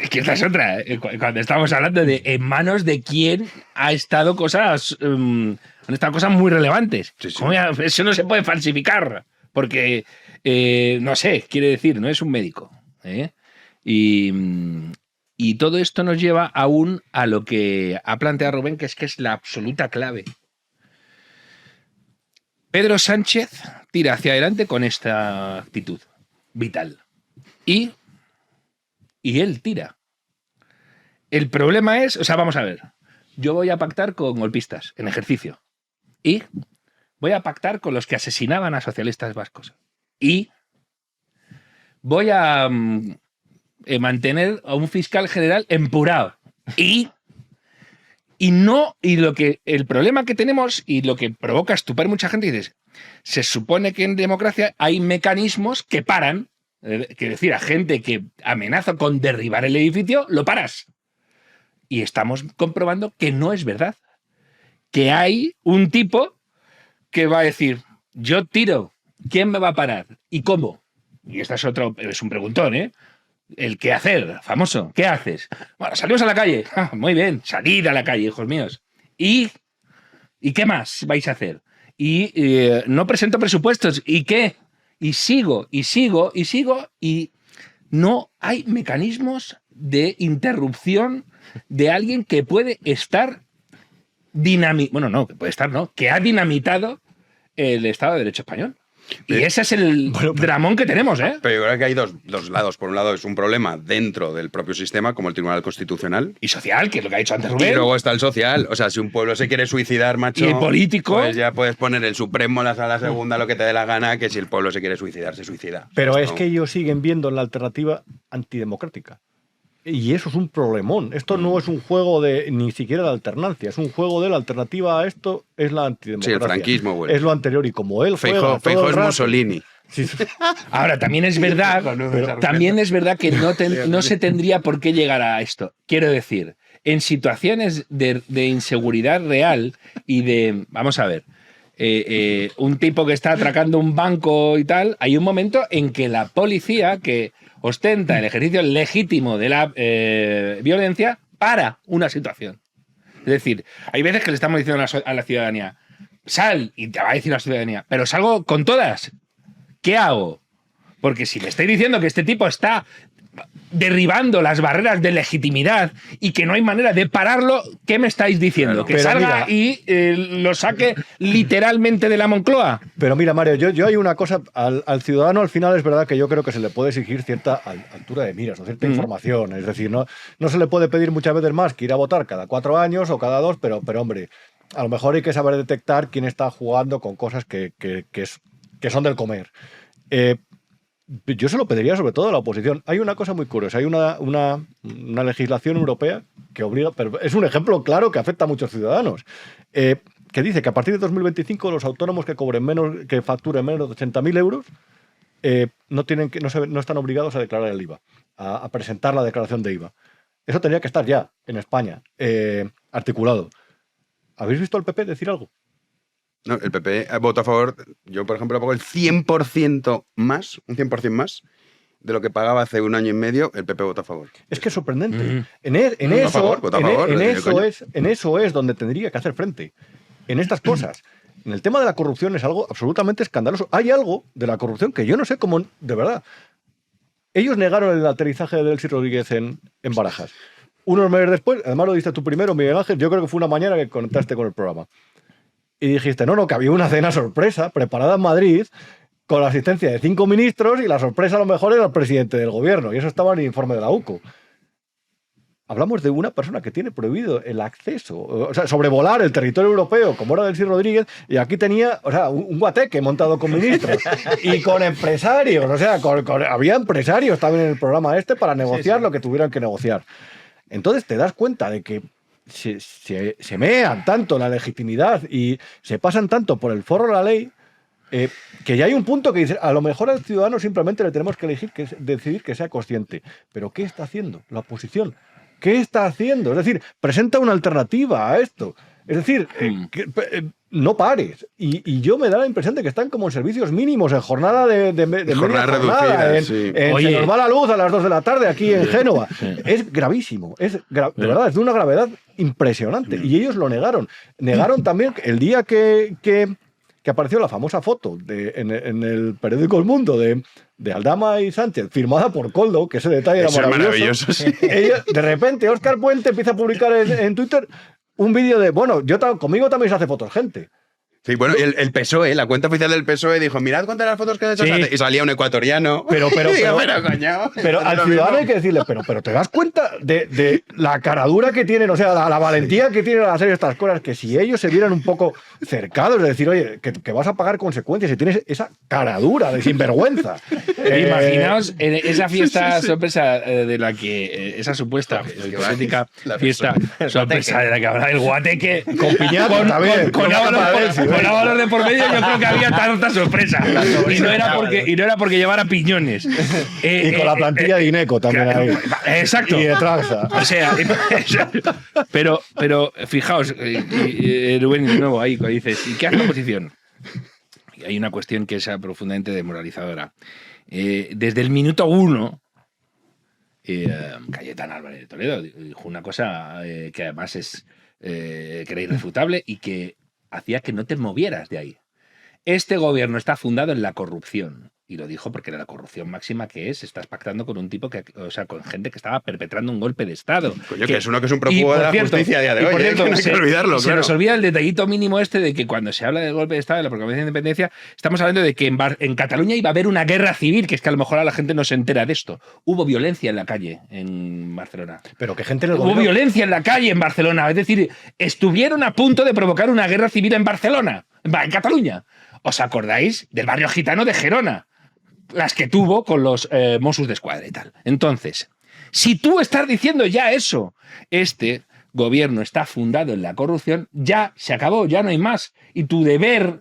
Es que esta es otra. Cuando estamos hablando de en manos de quién ha estado cosas... han estado cosas muy relevantes. Sí, sí. Eso no se puede falsificar. Porque, no sé, quiere decir, no es un médico. Y todo esto nos lleva aún a lo que ha planteado Rubén, que es la absoluta clave. Pedro Sánchez tira hacia adelante con esta actitud vital. Y él tira. El problema es, vamos a ver, yo voy a pactar con golpistas en ejercicio. Y voy a pactar con los que asesinaban a socialistas vascos. Y voy a... mantener a un fiscal general empurado. Y el problema que tenemos y lo que provoca estupar mucha gente, dices, se supone que en democracia hay mecanismos que paran, que decir, a gente que amenaza con derribar el edificio, lo paras. Y estamos comprobando que no es verdad. Que hay un tipo que va a decir, yo tiro, ¿quién me va a parar? ¿Y cómo? Y este es un preguntón, ¿eh? El qué hacer, famoso. ¿Qué haces? Bueno, salimos a la calle. Muy bien, salid a la calle, hijos míos. ¿Y qué más vais a hacer? Y no presento presupuestos. ¿Y qué? Y sigo. Y no hay mecanismos de interrupción de alguien que puede estar que ha dinamitado el Estado de Derecho español. Y ese es el dramón que tenemos, ¿eh? Pero yo creo que hay dos lados. Por un lado es un problema dentro del propio sistema, como el Tribunal Constitucional. Y social, que es lo que ha dicho antes Rubén. Y luego está el social. O sea, si un pueblo se quiere suicidar, macho... Y el político... Pues ya puedes poner el Supremo, la Sala Segunda, lo que te dé la gana, que si el pueblo se quiere suicidar, se suicida. Pero es que ellos siguen viendo la alternativa antidemocrática. Y eso es un problemón. Esto no es un juego ni siquiera de alternancia, es un juego de la alternativa a esto es la antidemocracia. Sí, el franquismo, bueno. Es lo anterior y como él juega Feijóo es Mussolini. Sí. Ahora, también es verdad que no se tendría por qué llegar a esto. Quiero decir, en situaciones de inseguridad real y de, vamos a ver, un tipo que está atracando un banco y tal, hay un momento en que la policía, que ostenta el ejercicio legítimo de la violencia, para una situación. Es decir, hay veces que le estamos diciendo a la ciudadanía, sal, y te va a decir la ciudadanía, pero salgo con todas. ¿Qué hago? Porque si me estáis diciendo que este tipo está derribando las barreras de legitimidad y que no hay manera de pararlo, ¿qué me estáis diciendo? Claro, ¿que salga y lo saque literalmente de la Moncloa? Pero mira, Mario, yo hay una cosa, al ciudadano al final es verdad que yo creo que se le puede exigir cierta altura de miras, o cierta información, es decir, no se le puede pedir muchas veces más que ir a votar cada 4 años o cada 2, pero hombre, a lo mejor hay que saber detectar quién está jugando con cosas que son del comer. yo se lo pediría sobre todo a la oposición. Hay una cosa muy curiosa, hay una legislación europea que obliga, pero es un ejemplo claro que afecta a muchos ciudadanos, que dice que a partir de 2025 los autónomos que cobren menos, que facturen menos de 80.000 euros, no están obligados a declarar el IVA, a presentar la declaración de IVA. Eso tendría que estar ya en España, articulado. ¿Habéis visto al PP decir algo? No, el PP votó a favor, yo por ejemplo pago el 100% más, un 100% más de lo que pagaba hace un año y medio, el PP votó a favor. Es que es sorprendente. Votó a favor, En eso es donde tendría que hacer frente. En estas cosas. En el tema de la corrupción es algo absolutamente escandaloso. Hay algo de la corrupción que yo no sé cómo, de verdad. Ellos negaron el aterrizaje de Delcy Rodríguez en Barajas. Unos meses después, además lo diste tú primero, Miguel Ángel, yo creo que fue una mañana que conectaste con el programa. Y dijiste, no, que había una cena sorpresa preparada en Madrid con la asistencia de 5 ministros y la sorpresa a lo mejor era el presidente del gobierno. Y eso estaba en el informe de la UCO. Hablamos de una persona que tiene prohibido el acceso, o sea, sobrevolar el territorio europeo, como era Delcy Rodríguez, y aquí tenía, o sea, un guateque montado con ministros y con empresarios, o sea, había empresarios también en el programa para negociar lo que tuvieran que negociar. Entonces te das cuenta de que se mean tanto la legitimidad y se pasan tanto por el forro de la ley, que ya hay un punto que dice, a lo mejor al ciudadano simplemente le tenemos que decidir que sea consciente. Pero ¿qué está haciendo la oposición? ¿Qué está haciendo? Es decir, presenta una alternativa a esto. Es decir, no pares. Y yo me da la impresión de que están como en servicios mínimos, en jornada de jornada reducida. Sí. Se nos va la luz a las 2 de la tarde aquí en Génova. Sí. Es gravísimo. De verdad, es de una gravedad impresionante. Y ellos lo negaron. Negaron también el día que apareció la famosa foto en el periódico El Mundo de Aldama y Sánchez, firmada por Koldo, que ese detalle era maravilloso. De repente, Óscar Puente empieza a publicar en Twitter un vídeo de, bueno, conmigo también se hace fotos gente. Sí, bueno, el PSOE, la cuenta oficial del PSOE dijo, mirad cuántas las fotos que has hecho. Y salía un ecuatoriano. Pero al ciudadano hay que decirle, pero ¿te das cuenta de la caradura que tienen, o sea, la valentía que tienen al hacer estas cosas? Que si ellos se vieran un poco cercados, de decir, oye, que vas a pagar consecuencias y tienes esa caradura de sinvergüenza. Imaginaos esa fiesta sorpresa de la que, esa supuesta hipotética fiesta sorpresa de la que hablaba el guateque con piñata también. Con Ábalos de por medio, yo creo que había tanta sorpresa. Y no era porque llevara piñones. Y con la plantilla de Ineco también ahí. Exacto. Y de Traxa. O sea, pero fijaos, Rubén, de nuevo, ahí dices, ¿y qué hace la oposición? Y hay una cuestión que es profundamente desmoralizadora. Desde el minuto 1, Cayetano Álvarez de Toledo dijo una cosa que además que era irrefutable y que hacía que no te movieras de ahí. Este gobierno está fundado en la corrupción. Y lo dijo porque era la corrupción máxima que es. Estás pactando con un tipo con gente que estaba perpetrando un golpe de Estado. Coño, que es uno que es un prófugo de la justicia a día de hoy. Cierto, no hay que olvidarlo, se nos olvida el detallito mínimo de que cuando se habla del golpe de Estado, de la proclamación de independencia, estamos hablando de que en Cataluña iba a haber una guerra civil, que es que a lo mejor a la gente no se entera de esto. Hubo violencia en la calle en Barcelona. Pero que gente en el Hubo violencia en la calle en Barcelona. Es decir, estuvieron a punto de provocar una guerra civil en Barcelona, en Cataluña. ¿Os acordáis del barrio gitano de Gerona? Las que tuvo con los Mossos d'Esquadra y tal. Entonces, si tú estás diciendo ya eso, este gobierno está fundado en la corrupción, ya se acabó, ya no hay más. Y tu deber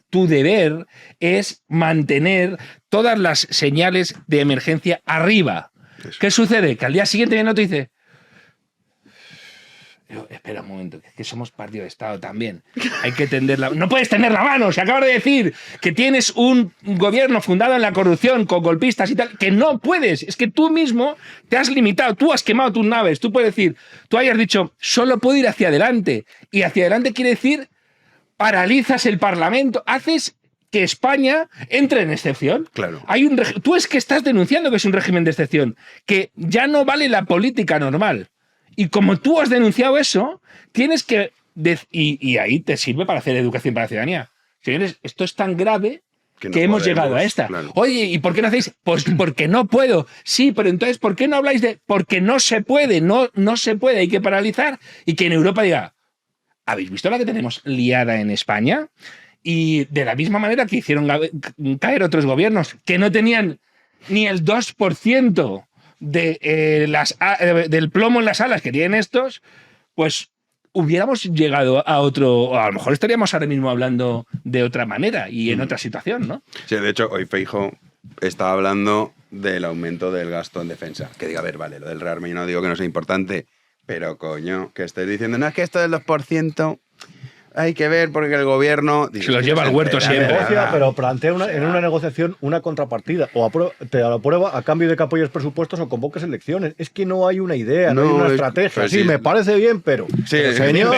es mantener todas las señales de emergencia arriba. Eso. ¿Qué sucede? Que al día siguiente viene otro y dice, espera un momento, que somos partido de Estado también. Hay que tender la... No puedes tender la mano. Se acaba de decir que tienes un gobierno fundado en la corrupción, con golpistas y tal, que no puedes. Es que tú mismo te has limitado. Tú has quemado tus naves. Tú puedes decir, tú hayas dicho, solo puedo ir hacia adelante. Y hacia adelante quiere decir, paralizas el Parlamento. Haces que España entre en excepción. Claro. Tú es que estás denunciando que es un régimen de excepción. Que ya no vale la política normal. Y como tú has denunciado eso, tienes que... Y ahí te sirve para hacer educación para la ciudadanía. Señores, esto es tan grave que hemos llegado a esta. Claro. Oye, ¿y por qué no hacéis? Pues porque no puedo. Sí, pero entonces, ¿por qué no habláis de...? Porque no se puede, no se puede, hay que paralizar. Y que en Europa diga, ¿habéis visto la que tenemos liada en España? Y de la misma manera que hicieron caer otros gobiernos que no tenían ni el 2% del plomo en las alas que tienen estos, pues hubiéramos llegado a otro, o a lo mejor estaríamos ahora mismo hablando de otra manera y en otra situación, ¿no? Sí, de hecho, hoy Feijóo estaba hablando del aumento del gasto en defensa. Que diga, a ver, vale, lo del rearme yo no digo que no sea importante, pero coño, que estés diciendo, no, es que esto del 2%... Hay que ver porque el gobierno... Se los lleva al huerto siempre. Negocia, pero plantea en una negociación una contrapartida. O te la aprueba a cambio de que apoyes presupuestos o convoques elecciones. Es que no hay una idea, no hay una estrategia. Pues sí, me parece bien, pero... Sí, pero señor.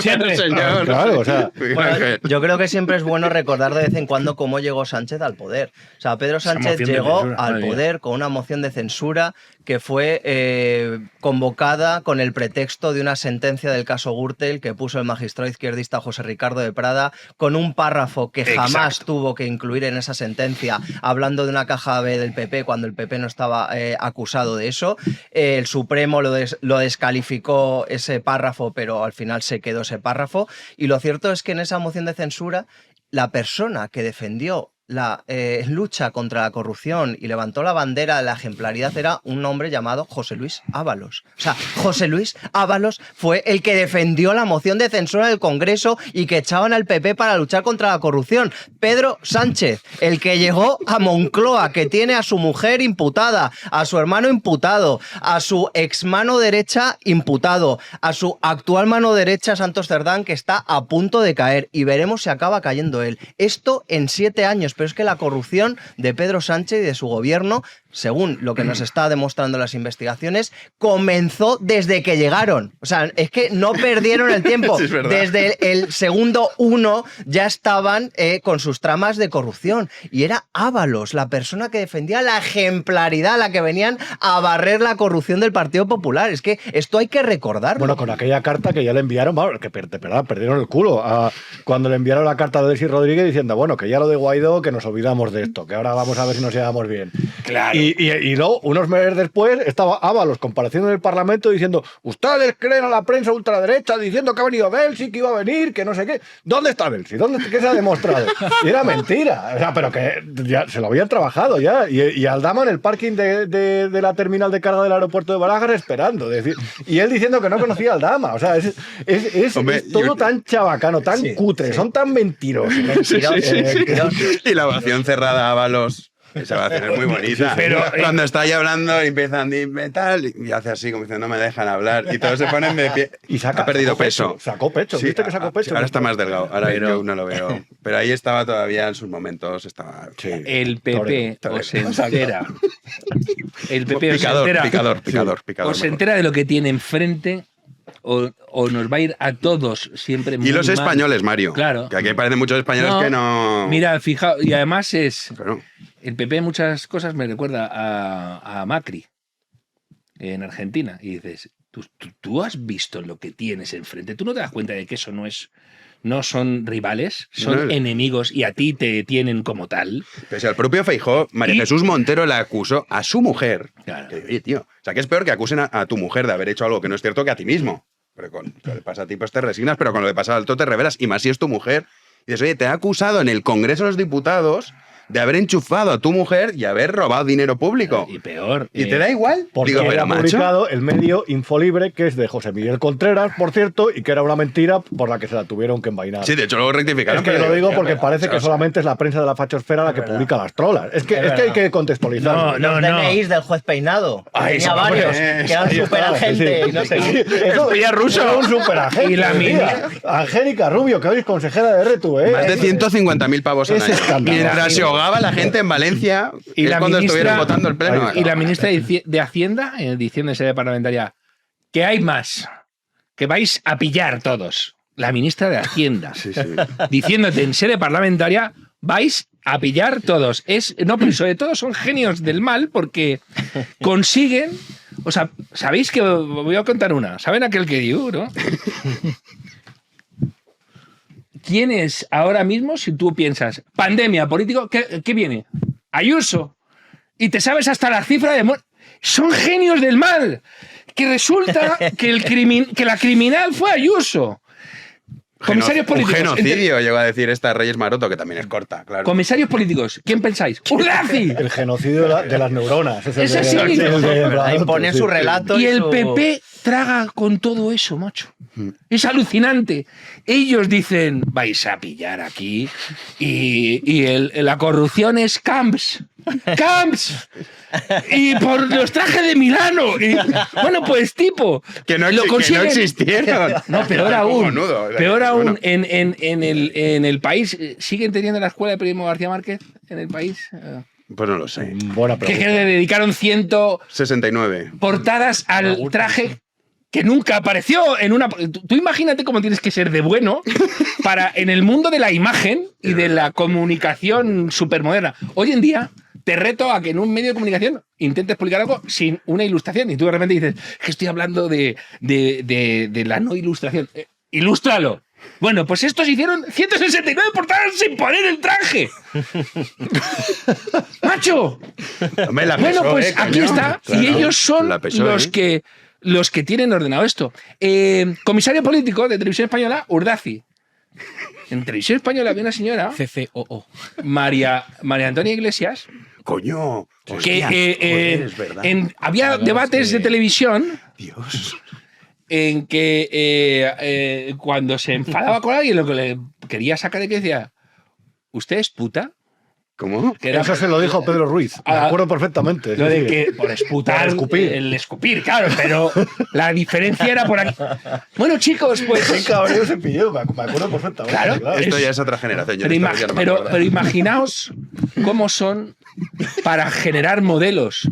Siempre. Señor. Claro, o sea... Bueno, yo creo que siempre es bueno recordar de vez en cuando cómo llegó Sánchez al poder. O sea, Pedro Sánchez llegó al poder con una moción de censura que fue convocada con el pretexto de una sentencia del caso Gürtel que puso el magistrado izquierdista José Ricardo de Prada, con un párrafo que jamás tuvo que incluir en esa sentencia, hablando de una caja B del PP cuando el PP no estaba acusado de eso. El Supremo lo descalificó ese párrafo, pero al final se quedó ese párrafo. Y lo cierto es que en esa moción de censura, la persona que defendió la lucha contra la corrupción y levantó la bandera de la ejemplaridad era un hombre llamado José Luis Ábalos. O sea, José Luis Ábalos fue el que defendió la moción de censura del Congreso y que echaban al PP para luchar contra la corrupción. Pedro Sánchez, el que llegó a Moncloa, que tiene a su mujer imputada, a su hermano imputado, a su ex mano derecha imputado, a su actual mano derecha, Santos Cerdán, que está a punto de caer, y veremos si acaba cayendo él. Esto en 7 años. Pero es que la corrupción de Pedro Sánchez y de su gobierno, según lo que nos está demostrando las investigaciones, comenzó desde que llegaron. O sea, es que no perdieron el tiempo. Sí, desde el segundo 1 ya estaban con sus tramas de corrupción. Y era Ábalos, la persona que defendía la ejemplaridad, la que venían a barrer la corrupción del Partido Popular. Es que esto hay que recordarlo. Bueno, con aquella carta que ya le enviaron, vamos, que perdieron el culo. Cuando le enviaron la carta a Delcy Rodríguez diciendo, bueno, que ya lo de Guaidó, que nos olvidamos de esto, que ahora vamos a ver si nos llevamos bien. Claro. Y luego, unos meses después, estaba Ábalos compareciendo en el Parlamento diciendo, ustedes creen a la prensa ultraderecha diciendo que ha venido Delcy, que iba a venir, que no sé qué. ¿Dónde está Delcy? ¿Qué se ha demostrado? Y era mentira. O sea, pero que ya se lo habían trabajado ya. Y Aldama en el parking de la terminal de carga del aeropuerto de Barajas esperando. Y él diciendo que no conocía a Aldama. O sea, es todo tan chabacano, tan cutre, son tan mentirosos. Sí. Y la ovación cerrada a Ábalos. Esa ovación es muy bonita. Pero cuando está ahí hablando empiezan a tal y hace así como diciendo no me dejan hablar y todos se ponen de pie. Y ha perdido peso. Sacó pecho. Sí, ¿Viste que sacó pecho? Ahora está más delgado. Ahora yo no lo veo. Pero ahí estaba todavía en sus momentos. Estaba. El PP os entera. El PP Picador. Os entera de lo que tiene enfrente. O nos va a ir a todos siempre muy Y los mal. españoles, Mario. Claro. Que aquí parecen muchos españoles que no... Mira, fijaos, y además es... Claro. El PP en muchas cosas me recuerda a Macri en Argentina. Y dices, ¿tú has visto lo que tienes enfrente? ¿Tú no te das cuenta de que eso no son rivales, son enemigos y a ti te tienen como tal? Pese al propio Feijóo, María Jesús Montero la acusó a su mujer. Claro. Que, oye, tío, o sea, que es peor que acusen a tu mujer de haber hecho algo que no es cierto que a ti mismo. Pero con lo que le pasa a ti, pues te resignas, pero con lo que pasa al otro te revelas. Y más si es tu mujer. Y dices, oye, te ha acusado en el Congreso de los Diputados de haber enchufado a tu mujer y haber robado dinero público. Y peor. ¿Y te da igual? Porque Digo, era pero, publicado el medio Infolibre, que es de José Miguel Contreras, por cierto, y que era una mentira por la que se la tuvieron que envainar. Sí, de hecho luego rectificaron. Es que lo digo porque parece que solamente es la prensa de la fachosfera la que publica las trolas. Es que hay que contextualizar. Los DNIs del juez Peinado. Tenía varios, que eran superagente y no sé qué. Eso Espía ruso. Era un superagente. Y la ministra. Angélica Rubio, que hoy es consejera de RTU, ¿eh? Más de 150.000 pavos al año. Mientras se ahogaba la gente en Valencia, Y es cuando estuvieron votando el pleno. Y la ministra de Hacienda, diciendo en sede parlamentaria, que hay más, que vais a pillar todos. La ministra de Hacienda, diciéndote en sede parlamentaria, vais a pillar todos. No, pero sobre todo son genios del mal porque consiguen... O sea, ¿sabéis que voy a contar una? ¿Saben aquel que dio, no? ¿Quién es ahora mismo, si tú piensas, pandemia, político, qué viene? Ayuso. Y te sabes hasta la cifra de muertos. Son genios del mal. Que resulta que la criminal fue Ayuso. Comisarios Un políticos. genocidio, llegó a decir esta Reyes Maroto, que también es corta, claro. Comisarios políticos. ¿Quién pensáis? ¡Urdaci! El genocidio de las neuronas. Es así. Ahí pone su relato. Y el su- PP traga con todo eso, macho. Es alucinante. Ellos dicen, vais a pillar aquí la corrupción es camps. ¡Camps! Y por los trajes de Milano. Y, bueno, pues tipo. Que no, lo que no consiguen- existieron. No, peor aún. Cojonudo, o sea, Peor que, aún, bueno. en el país, ¿siguen teniendo la escuela de periodismo García Márquez en el país? Pues no lo sé. Buena Que pregunta. le dedicaron 100 69. portadas al traje que nunca apareció en una... Tú imagínate cómo tienes que ser de bueno para, en el mundo de la imagen y de la comunicación supermoderna. Hoy en día te reto a que en un medio de comunicación intentes publicar algo sin una ilustración y tú de repente dices que estoy hablando de la no ilustración. ¡Ilústralo! Bueno, pues estos hicieron 169 portadas sin poner el traje. ¡Macho! Hombre, la Bueno, PSOE, pues aquí coño. está. Claro, Y ellos son la PSOE. los que tienen ordenado esto. Comisario político de Televisión Española, Urdaci. En Televisión Española había una señora, CCOO. María Antonia Iglesias, Coño. que Hostia, joder, es verdad. había verdad debates es que- de televisión Dios. en que cuando se enfadaba con alguien, lo que le quería sacar de que decía, ¿usted es puta? ¿Cómo? Que era Eso se lo dijo Pedro Ruiz. Me Ah, acuerdo perfectamente. lo de Sí. que por esputar, Por escupir. el escupir, claro, pero la diferencia era por aquí. Bueno, chicos, Qué pues... cabreo se pilló, me acuerdo perfectamente. Claro. Esto es- ya es otra generación. Yo Pero, de esta ya no me acuerdo. pero imaginaos cómo son para generar modelos.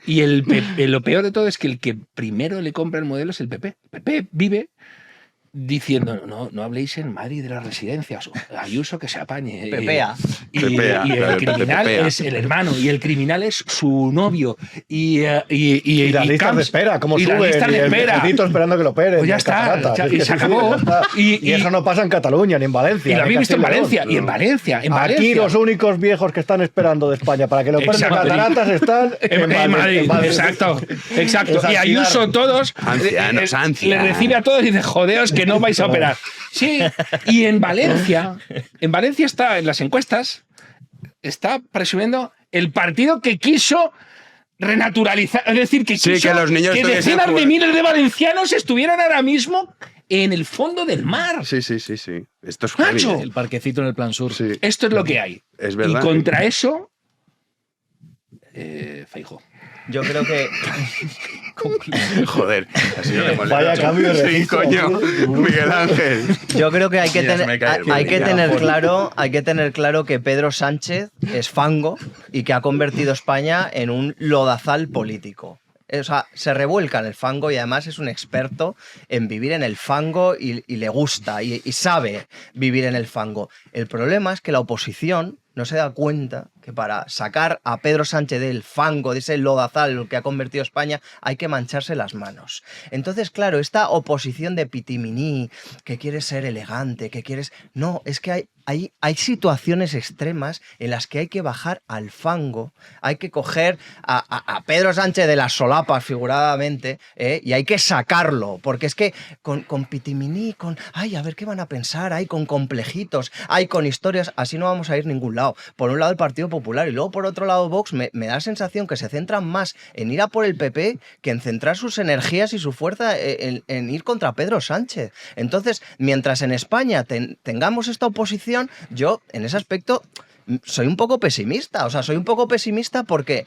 Y lo peor de todo es que el que primero le compra el modelo es el PP. El PP vive diciendo, no habléis en Madrid de las residencias. Ayuso que se apañe. Pepea. Y Pepea, el claro, el criminal pepea. es el hermano y el criminal es su novio. Y Y las listas Camps, de espera, como y las suben, listas y de el espera. ejército esperando que lo operen. Pues ya las está, cataratas. ya- Es y que se sí, acabó. ya está. Y- Y eso no pasa en Cataluña ni en Valencia. Y lo ni habéis visto en Castilla y Valencia. León. Y en Valencia. En Aquí Valencia. los únicos viejos que están esperando de España para que lo operen de Exacto. cataratas están En Madrid. Exacto. Exacto. Es Y Ayuso alquilar. todos Ancianos, le recibe a todos y dice, jodeos que no vais a operar. Sí. Y en Valencia está en las encuestas, está presumiendo el partido que quiso renaturalizar, es decir, que Sí, quiso que los niños tuviesen decenas de jugar. miles de valencianos estuvieran ahora mismo en el fondo del mar. Sí. Esto es Macho. heavy, ¿eh? El parquecito en el plan sur. Sí. Esto es lo que hay. Es verdad. Y contra eso, Feijóo. Yo creo que Joder, así no le molesta. Vaya cambio de Sí, registro. coño. Miguel Ángel. Yo creo que hay que Mira, se tener, me cae el hay que pelo. tener claro que Pedro Sánchez es fango y que ha convertido España en un lodazal político. O sea, se revuelca en el fango y además es un experto en vivir en el fango y le gusta y sabe vivir en el fango. El problema es que la oposición no se da cuenta que para sacar a Pedro Sánchez del fango, de ese lodazal que ha convertido España, hay que mancharse las manos. Entonces, claro, esta oposición de pitiminí, que quieres ser elegante, que quieres... No, es que hay situaciones extremas en las que hay que bajar al fango, hay que coger a Pedro Sánchez de las solapas, figuradamente, y hay que sacarlo, porque es que con pitiminí, ay, a ver qué van a pensar, ay, con complejitos, ay, con historias, así no vamos a ir a ningún lado. Por un lado el Partido Popular y luego por otro lado Vox, me da la sensación que se centran más en ir a por el PP que en centrar sus energías y su fuerza en ir contra Pedro Sánchez. Entonces, mientras en España tengamos esta oposición, yo en ese aspecto soy un poco pesimista. O sea, soy un poco pesimista porque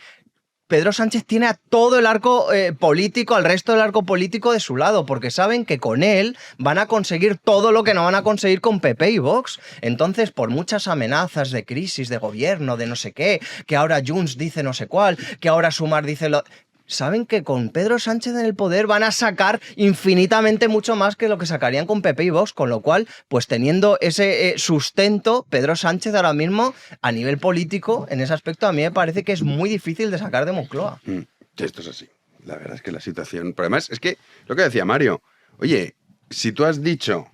Pedro Sánchez tiene a todo el arco político, al resto del arco político de su lado, porque saben que con él van a conseguir todo lo que no van a conseguir con PP y Vox. Entonces, por muchas amenazas de crisis, de gobierno, de no sé qué, que ahora Junts dice no sé cuál, que ahora Sumar dice lo... Saben que con Pedro Sánchez en el poder van a sacar infinitamente mucho más que lo que sacarían con PP y Vox, con lo cual, pues teniendo ese sustento, Pedro Sánchez ahora mismo, a nivel político, en ese aspecto, a mí me parece que es muy difícil de sacar de Moncloa. Esto es así. La verdad es que la situación... Pero además, es que lo que decía Mario, oye, si tú has dicho,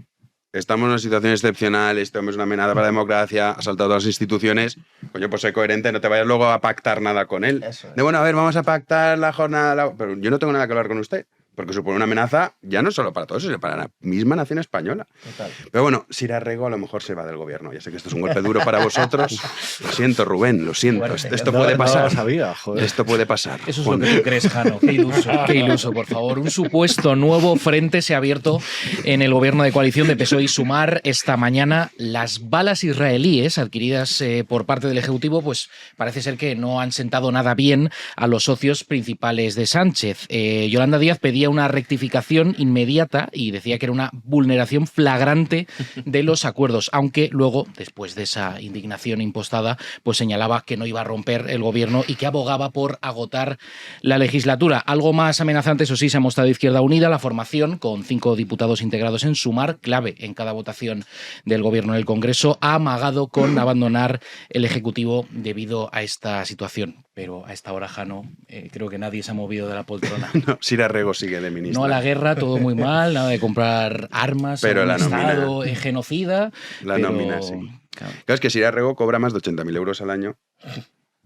estamos en una situación excepcional, esto es una amenaza para la democracia, ha saltado todas las instituciones, coño, pues sé coherente, no te vayas luego a pactar nada con él. Eso es. De bueno, a ver, vamos a pactar la jornada... Pero yo no tengo nada que hablar con usted. porque supone una amenaza ya no solo para todos, sino para la misma nación española. Total. Pero bueno, Sira Rego a lo mejor se va del gobierno. Ya sé que esto es un golpe duro para vosotros. Lo siento, Rubén, lo siento. Fuerte. Esto No, puede no pasar. lo sabía, joder. Esto puede pasar. Eso es lo que tú crees, Jano. Qué iluso, por favor. Un supuesto nuevo frente se ha abierto en el gobierno de coalición de PSOE y Sumar esta mañana. Las balas israelíes adquiridas por parte del Ejecutivo, pues parece ser que no han sentado nada bien a los socios principales de Sánchez. Yolanda Díaz pedía una rectificación inmediata y decía que era una vulneración flagrante de los acuerdos, aunque luego, después de esa indignación impostada, pues señalaba que no iba a romper el gobierno y que abogaba por agotar la legislatura. Algo más amenazante, eso sí, se ha mostrado Izquierda Unida, la formación, con 5 diputados integrados en Sumar, clave en cada votación del gobierno en el Congreso, ha amagado con abandonar el Ejecutivo debido a esta situación. Pero a esta hora, Jano, creo que nadie se ha movido de la poltrona. No, Sira Rego sigue de ministra. No a la guerra, todo muy mal, nada de comprar armas, Pero a un la nómina. Estado genocida. La pero, nómina, sí. claro. Claro, es que Sira Rego cobra más de 80.000 euros al año.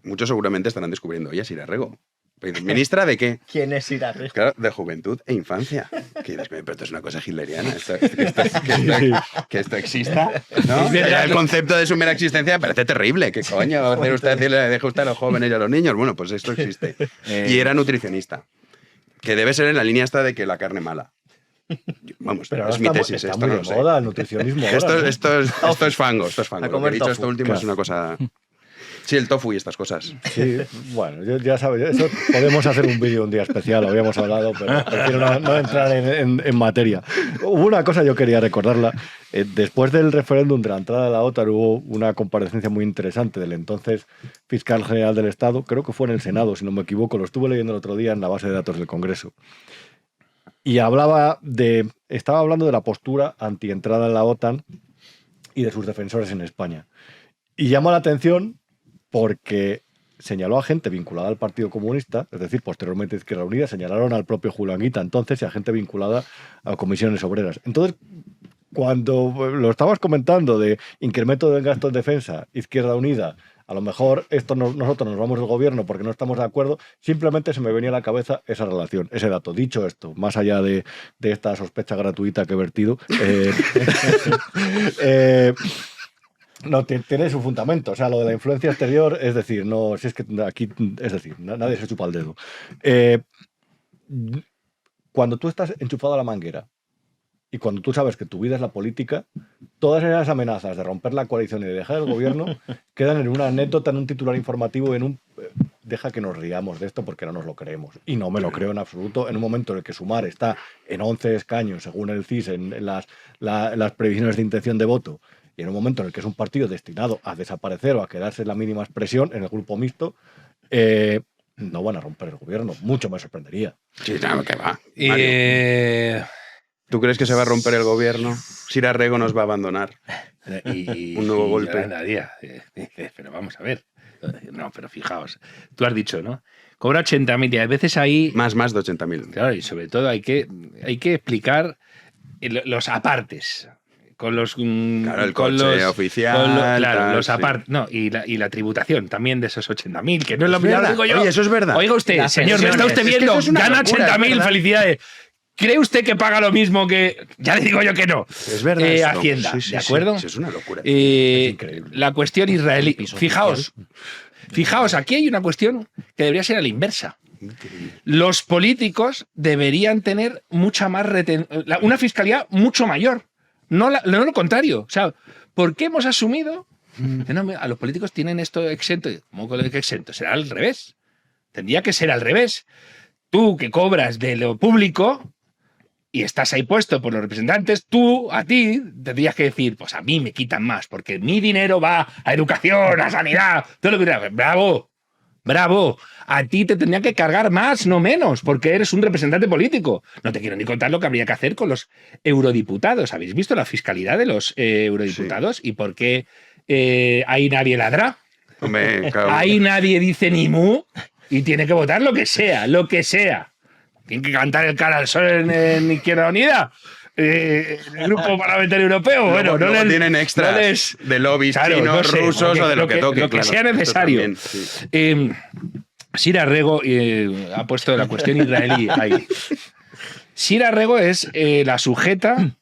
Muchos seguramente estarán descubriendo, oye, Sira Rego, ¿ministra de qué? ¿Quién es Sira Rego? Claro, de Juventud e Infancia. Que dices, pero esto es una cosa hitleriana, que esto exista, ¿no? Ya el concepto de su mera existencia me parece terrible. ¿Qué coño va a hacer usted decirle, deje usted a los jóvenes y a los niños? Bueno, pues esto existe. Y era nutricionista. Que debe ser en la línea esta de que la carne mala. Vamos, Pero es ahora mi está, tesis, está esto muy no de lo sé. moda el nutricionismo. Esto, ahora, ¿no? esto es fango, esto es fango. A Lo que he comer dicho tofu. esto último Claro. es una cosa... Sí, el tofu y estas cosas. Sí, bueno, ya sabes, eso podemos hacer un vídeo un día especial, lo habíamos hablado, pero prefiero no entrar en materia. Hubo una cosa, yo quería recordarla. Después del referéndum de la entrada de la OTAN hubo una comparecencia muy interesante del entonces fiscal general del Estado, creo que fue en el Senado, si no me equivoco, lo estuve leyendo el otro día en la base de datos del Congreso. Y estaba hablando de la postura anti-entrada en la OTAN y de sus defensores en España. Y llama la atención porque señaló a gente vinculada al Partido Comunista, es decir, posteriormente Izquierda Unida, señalaron al propio Julio Anguita entonces y a gente vinculada a comisiones obreras. Entonces, cuando lo estabas comentando de incremento del gasto en defensa, Izquierda Unida, a lo mejor nosotros nos vamos del gobierno porque no estamos de acuerdo, simplemente se me venía a la cabeza esa relación, ese dato. Dicho esto, más allá de esta sospecha gratuita que he vertido, no, tiene su fundamento. O sea, lo de la influencia exterior, es decir, no, si es que aquí, es decir, nadie se chupa el dedo. Cuando tú estás enchufado a la manguera y cuando tú sabes que tu vida es la política, todas esas amenazas de romper la coalición y de dejar el gobierno quedan en una anécdota, en un titular informativo, deja que nos riamos de esto porque no nos lo creemos. Y no me lo creo en absoluto. En un momento en el que Sumar está en 11 escaños, según el CIS, en las previsiones de intención de voto, y en un momento en el que es un partido destinado a desaparecer o a quedarse en la mínima expresión en el grupo mixto, no van a romper el gobierno. Mucho me sorprendería. Sí, no, que va. ¿Tú crees que se va a romper el gobierno? Sira Rego nos va a abandonar. Un nuevo golpe. Yolanda Díaz, pero vamos a ver. No, pero fijaos. Tú has dicho, ¿no? Cobra 80.000 y a veces ahí... Más de 80.000. Claro, y sobre todo hay que explicar los apartes. Con los claro, el coche oficial, claro, los sí. apartes. No, y la tributación también de esos 80.000, que no es lo mismo. Digo yo. Oye, eso es verdad. Oiga usted, Las señor, me está usted pensiones. viendo, Es que eso es una gana locura, 80.000, es verdad. felicidades. ¿Cree usted que paga lo mismo que...? Ya le digo yo que no. Es verdad. esto. Hacienda, Sí, sí, ¿de acuerdo? Sí, es una locura. Es increíble. La cuestión israelí. Fijaos, aquí hay una cuestión que debería ser a la inversa. Los políticos deberían tener mucha más una fiscalidad mucho mayor. No lo contrario. O sea, ¿por qué hemos asumido que no, a los políticos tienen esto exento? ¿Cómo que exento? Será al revés. Tendría que ser al revés. Tú que cobras de lo público y estás ahí puesto por los representantes, a ti tendrías que decir, pues a mí me quitan más, porque mi dinero va a educación, a sanidad, todo lo que quieras. ¡Bravo! A ti te tendría que cargar más, no menos, porque eres un representante político. No te quiero ni contar lo que habría que hacer con los eurodiputados. ¿Habéis visto la fiscalidad de los eurodiputados? Sí. ¿Y por qué ahí nadie ladra? Hombre, claro. Ahí nadie dice ni mu y tiene que votar lo que sea, lo que sea. Tienen que cantar el cara al sol en Izquierda Unida. El grupo parlamentario europeo, bueno, no les tienen extras de lobbies chinos, no sé, rusos o de lo que toque. Lo que claro, sea necesario. también, sí. Sira Rego ha puesto la cuestión israelí ahí. Sira Rego es la sujeta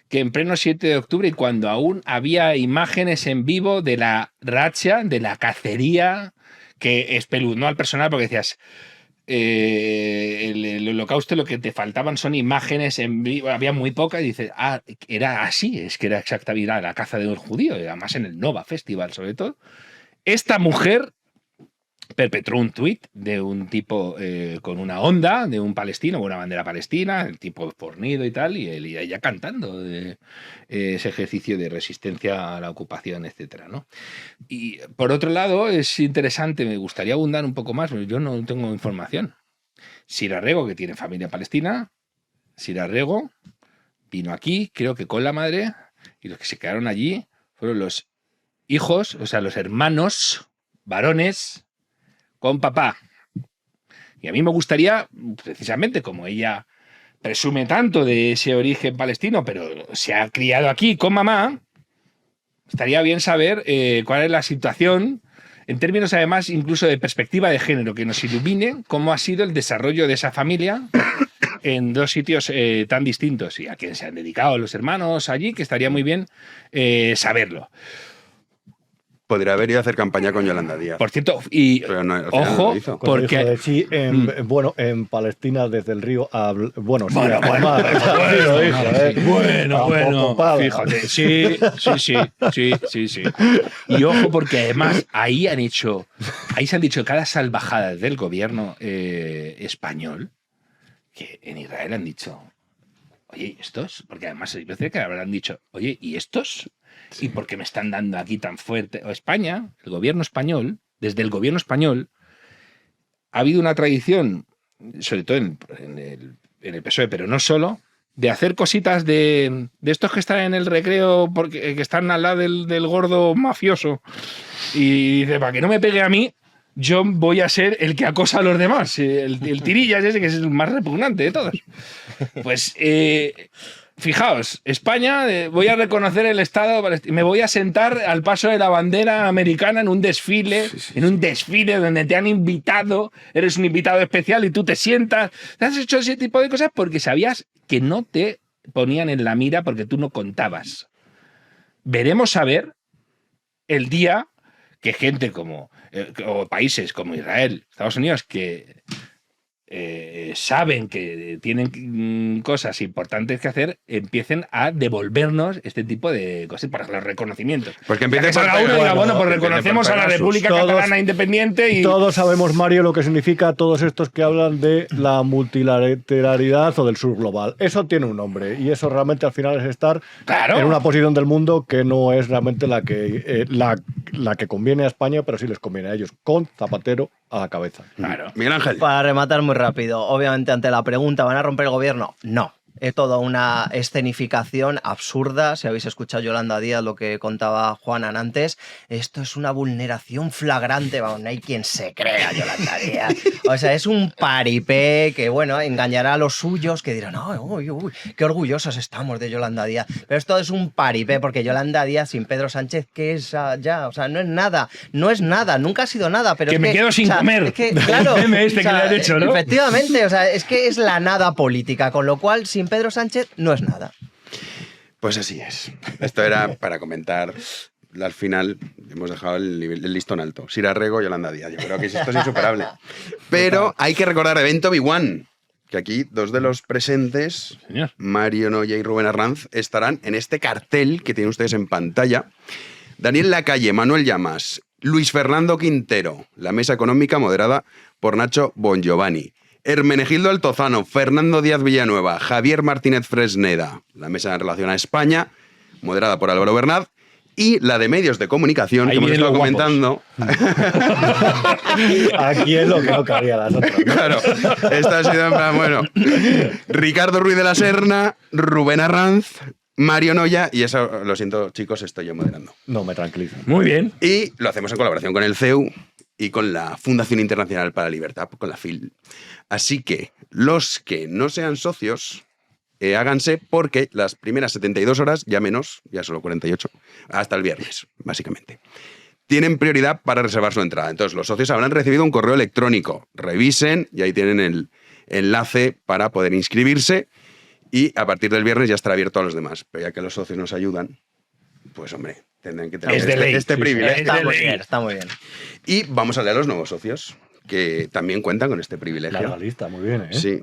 que en pleno 7 de octubre, y cuando aún había imágenes en vivo de la racha, de la cacería, que espeluznó al personal porque decías, el holocausto, lo que te faltaban son imágenes en vivo, había muy pocas, y dices, era así, es que era exactamente la caza de un judío, además en el Nova Festival sobre todo. Esta mujer perpetró un tuit de un tipo con una onda, de un palestino, con una bandera palestina, el tipo fornido y tal, y ella cantando ese ejercicio de resistencia a la ocupación, etcétera, ¿no? Y por otro lado, es interesante, me gustaría abundar un poco más, porque yo no tengo información. Sira Rego, que tiene familia palestina, Sira Rego vino aquí, creo que con la madre, y los que se quedaron allí fueron los hijos, o sea, los hermanos varones con papá. Y a mí me gustaría, precisamente como ella presume tanto de ese origen palestino, pero se ha criado aquí con mamá, estaría bien saber cuál es la situación, en términos además incluso de perspectiva de género, que nos ilumine cómo ha sido el desarrollo de esa familia en dos sitios tan distintos, y a quién se han dedicado los hermanos allí, que estaría muy bien saberlo. Podría haber ido a hacer campaña con Yolanda Díaz. Por cierto, y Pero no, al final ojo, no lo hizo. porque Sí, bueno, en Palestina desde el río bueno, sí, Bueno, fíjate, sí. Y ojo, porque además ahí se han dicho cada salvajada del gobierno español, que en Israel han dicho, oye, ¿estos? Porque además hay veces que habrán dicho, oye, ¿y estos? ¿Y por qué me están dando aquí tan fuerte? O España, el gobierno español, desde el gobierno español, ha habido una tradición, sobre todo en el PSOE, pero no solo, de hacer cositas de estos que están en el recreo, porque que están al lado del gordo mafioso, y dice, para que no me pegue a mí, yo voy a ser el que acosa a los demás. El tirillas ese, que es el más repugnante de todos. Pues fijaos, España, voy a reconocer el Estado palestino, me voy a sentar al paso de la bandera americana en un desfile, donde te han invitado, eres un invitado especial y tú te sientas. ¿Te has hecho ese tipo de cosas? Porque sabías que no te ponían en la mira porque tú no contabas. Veremos a ver el día que gente o países como Israel, Estados Unidos, que saben que tienen cosas importantes que hacer, empiecen a devolvernos este tipo de cosas para los reconocimientos. Pues que empiece por uno y diga, bueno, pues reconocemos a la República Catalana Independiente y... Todos sabemos, Mario, lo que significa todos estos que hablan de la multilateralidad o del sur global. Eso tiene un nombre, y eso realmente al final es estar en una posición del mundo que no es realmente la que conviene a España, pero sí les conviene a ellos, con Zapatero a la cabeza. Claro. Miguel Ángel. Para rematar muy rápido, obviamente ante la pregunta, ¿van a romper el gobierno? No. Es toda una escenificación absurda. Si habéis escuchado Yolanda Díaz, lo que contaba Juanan antes, esto es una vulneración flagrante. Vamos, no hay quien se crea Yolanda Díaz. O sea, es un paripé que, bueno, engañará a los suyos, que dirán, uy, qué orgullosos estamos de Yolanda Díaz. Pero esto es un paripé, porque Yolanda Díaz sin Pedro Sánchez, ¿qué es ya? O sea, no es nada, nunca ha sido nada. Pero que me quedo sin comer. Es que, claro, que le han hecho, ¿no? Efectivamente, o sea, es que es la nada política, con lo cual, sin Pedro Sánchez no es nada. Pues así es. Esto era para comentar. Al final hemos dejado el listón alto. Sira Rego, Yolanda Díaz. Yo creo que esto es insuperable. Pero hay que recordar evento B1, que aquí dos de los presentes, Señor. Mario Noya y Rubén Arranz, estarán en este cartel que tienen ustedes en pantalla. Daniel Lacalle, Manuel Llamas, Luis Fernando Quintero, la mesa económica moderada por Nacho Bongiovanni. Hermenegildo Altozano, Fernando Díaz Villanueva, Javier Martínez Fresneda, la mesa en relación a España, moderada por Álvaro Bernat, y la de medios de comunicación, ahí que hemos estado comentando. Aquí es lo que no cabía las otras, ¿no? Claro, esta ha sido en plan, bueno, Ricardo Ruiz de la Serna, Rubén Arranz, Mario Noya, y eso, lo siento, chicos, estoy yo moderando. No, me tranquilizo. Muy bien. Y lo hacemos en colaboración con el CEU y con la Fundación Internacional para la Libertad, con la FIL. Así que los que no sean socios, háganse, porque las primeras 72 horas, ya menos, ya solo 48, hasta el viernes, básicamente, tienen prioridad para reservar su entrada. Entonces, los socios habrán recibido un correo electrónico. Revisen y ahí tienen enlace para poder inscribirse y a partir del viernes ya estará abierto a los demás. Pero ya que los socios nos ayudan, pues hombre, tendrán que tener este privilegio. Está muy bien. Y vamos a leer a los nuevos socios, que también cuentan con este privilegio. Larga lista, muy bien, ¿eh? Sí,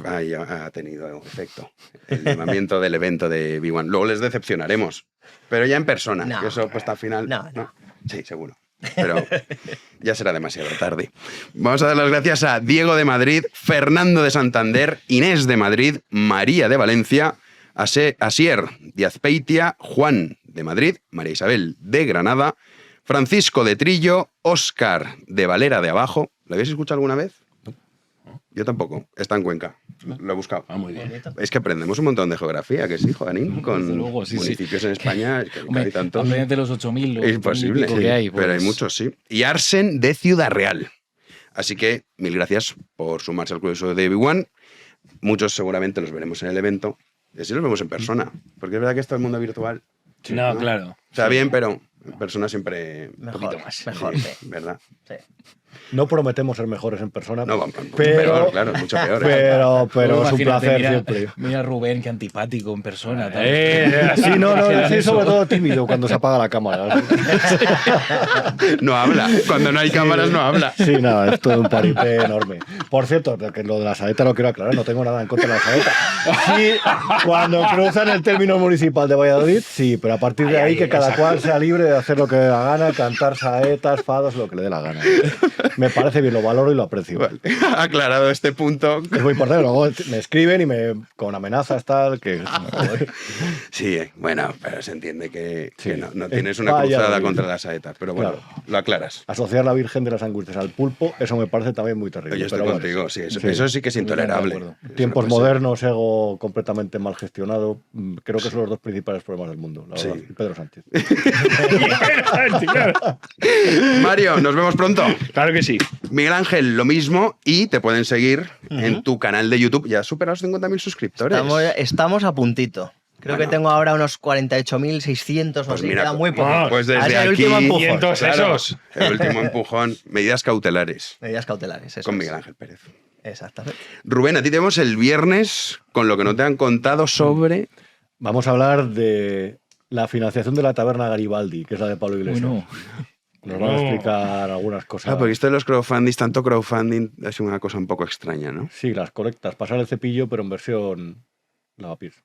ahí ha tenido efecto el llamamiento del evento de B1. Luego les decepcionaremos, pero ya en persona, No, que eso pues al final... no. Sí, seguro. Pero ya será demasiado tarde. Vamos a dar las gracias a Diego de Madrid, Fernando de Santander, Inés de Madrid, María de Valencia, Asier de Azpeitia, Juan de Madrid, María Isabel de Granada, Francisco de Trillo, Óscar de Valera de Abajo. ¿Lo habéis escuchado alguna vez? Yo tampoco. Está en Cuenca. Lo he buscado. Muy bien. Es que aprendemos un montón de geografía, que sí, Juanín, con luego, sí, municipios en España. Es que hay tantos. Obviamente los 8.000. Es imposible, que hay, pero hay pues. muchos, sí. Y Arsen de Ciudad Real. Así que mil gracias por sumarse al club de B1. Muchos seguramente los veremos en el evento. Y así los vemos en persona. Porque es verdad que esto es el mundo virtual. No, claro. O sea, bien, pero en persona siempre un Mejor, poquito más. mejor, sí. ¿Verdad? Sí. No prometemos ser mejores en persona, No, mucho pero, peor, claro, mucho peor. pero es un Imagínate, placer mira, siempre. Mira a Rubén, qué antipático en persona. Sí, sí, sobre todo tímido cuando se apaga la cámara. No habla. Cuando no hay cámaras no habla. Sí, nada, es todo un paripé enorme. Por cierto, que lo de la saeta lo quiero aclarar, no tengo nada en contra de la saeta. Sí, cuando cruzan el término municipal de Valladolid, sí, pero a partir de ahí que cada cual sea libre de hacer lo que le dé la gana, cantar saetas, fados, lo que le dé la gana. Me parece bien, lo valoro y lo aprecio. Vale. Aclarado este punto. Es muy importante, luego me escriben y con amenazas tal, que... Sí, bueno, pero se entiende que no Es tienes una cruzada Valladolid. contra las saetas, pero bueno, Claro. lo aclaras. Asociar la Virgen de las Angustias al pulpo, eso me parece también muy terrible. Yo estoy pero bueno, contigo, sí, eso sí que es intolerable. de acuerdo. Eso Tiempos no puede ser. modernos, ego completamente mal gestionado, creo que son los dos principales problemas del mundo, la verdad. Sí. Y Pedro Sánchez. Mario, nos vemos pronto. Claro que sí. Miguel Ángel, lo mismo, y te pueden seguir en tu canal de YouTube. Ya has superado los 50.000 suscriptores. Estamos a puntito. Creo Bueno. que tengo ahora unos 48.600 o Pues así. mira, Queda muy poco. pues desde Ha sido el aquí, último empujón. 500 claro, esos. el último empujón, medidas cautelares Medidas cautelares. Eso con es. Miguel Ángel Pérez. Exactamente. Rubén, a ti te vemos el viernes con lo que no te han contado sobre... Vamos a hablar de la financiación de la taberna Garibaldi, que es la de Pablo Iglesias. Bueno, Nos van a explicar algunas cosas. porque esto de los crowdfunding, tanto crowdfunding, es una cosa un poco extraña, ¿no? Sí, las colectas, pasar el cepillo, pero en versión lavapiés.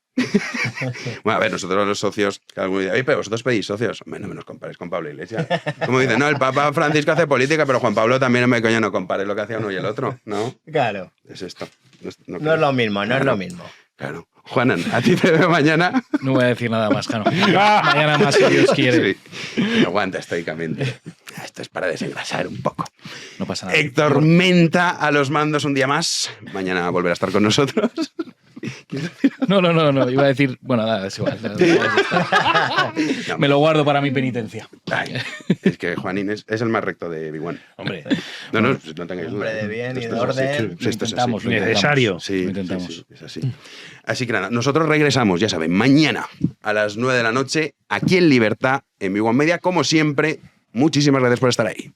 Bueno, a ver, nosotros los socios, que alguno dice, oye, pero vosotros pedís socios. Hombre, no me los compares con Pablo Iglesias. Como dicen, no, el Papa Francisco hace política, pero Juan Pablo también, me coño, no compares lo que hacía uno y el otro, ¿no? Claro. Es esto. No es lo mismo, no es lo mismo. Claro. Juanan, a ti te veo mañana. no voy a decir nada más, Jano. Mañana más, si Dios quiere. Sí. Aguanta estoicamente. Esto es para desengrasar un poco. No pasa nada. Héctor Menta a los mandos un día más. Mañana volverá a estar con nosotros. No. Iba a decir, bueno, nada, es igual. Me lo guardo para mi penitencia. Ay, es que Juanín es el más recto de B1. Hombre, No tengáis duda. Hombre de bien y Esto de es así. orden. lo Esto es intentamos, así. lo intentamos. Necesario. Sí, Lo intentamos. sí, es así. Así que nada, nosotros regresamos, ya saben, mañana a las 9 de la noche, aquí en Libertad, en B1 Media, como siempre. Muchísimas gracias por estar ahí.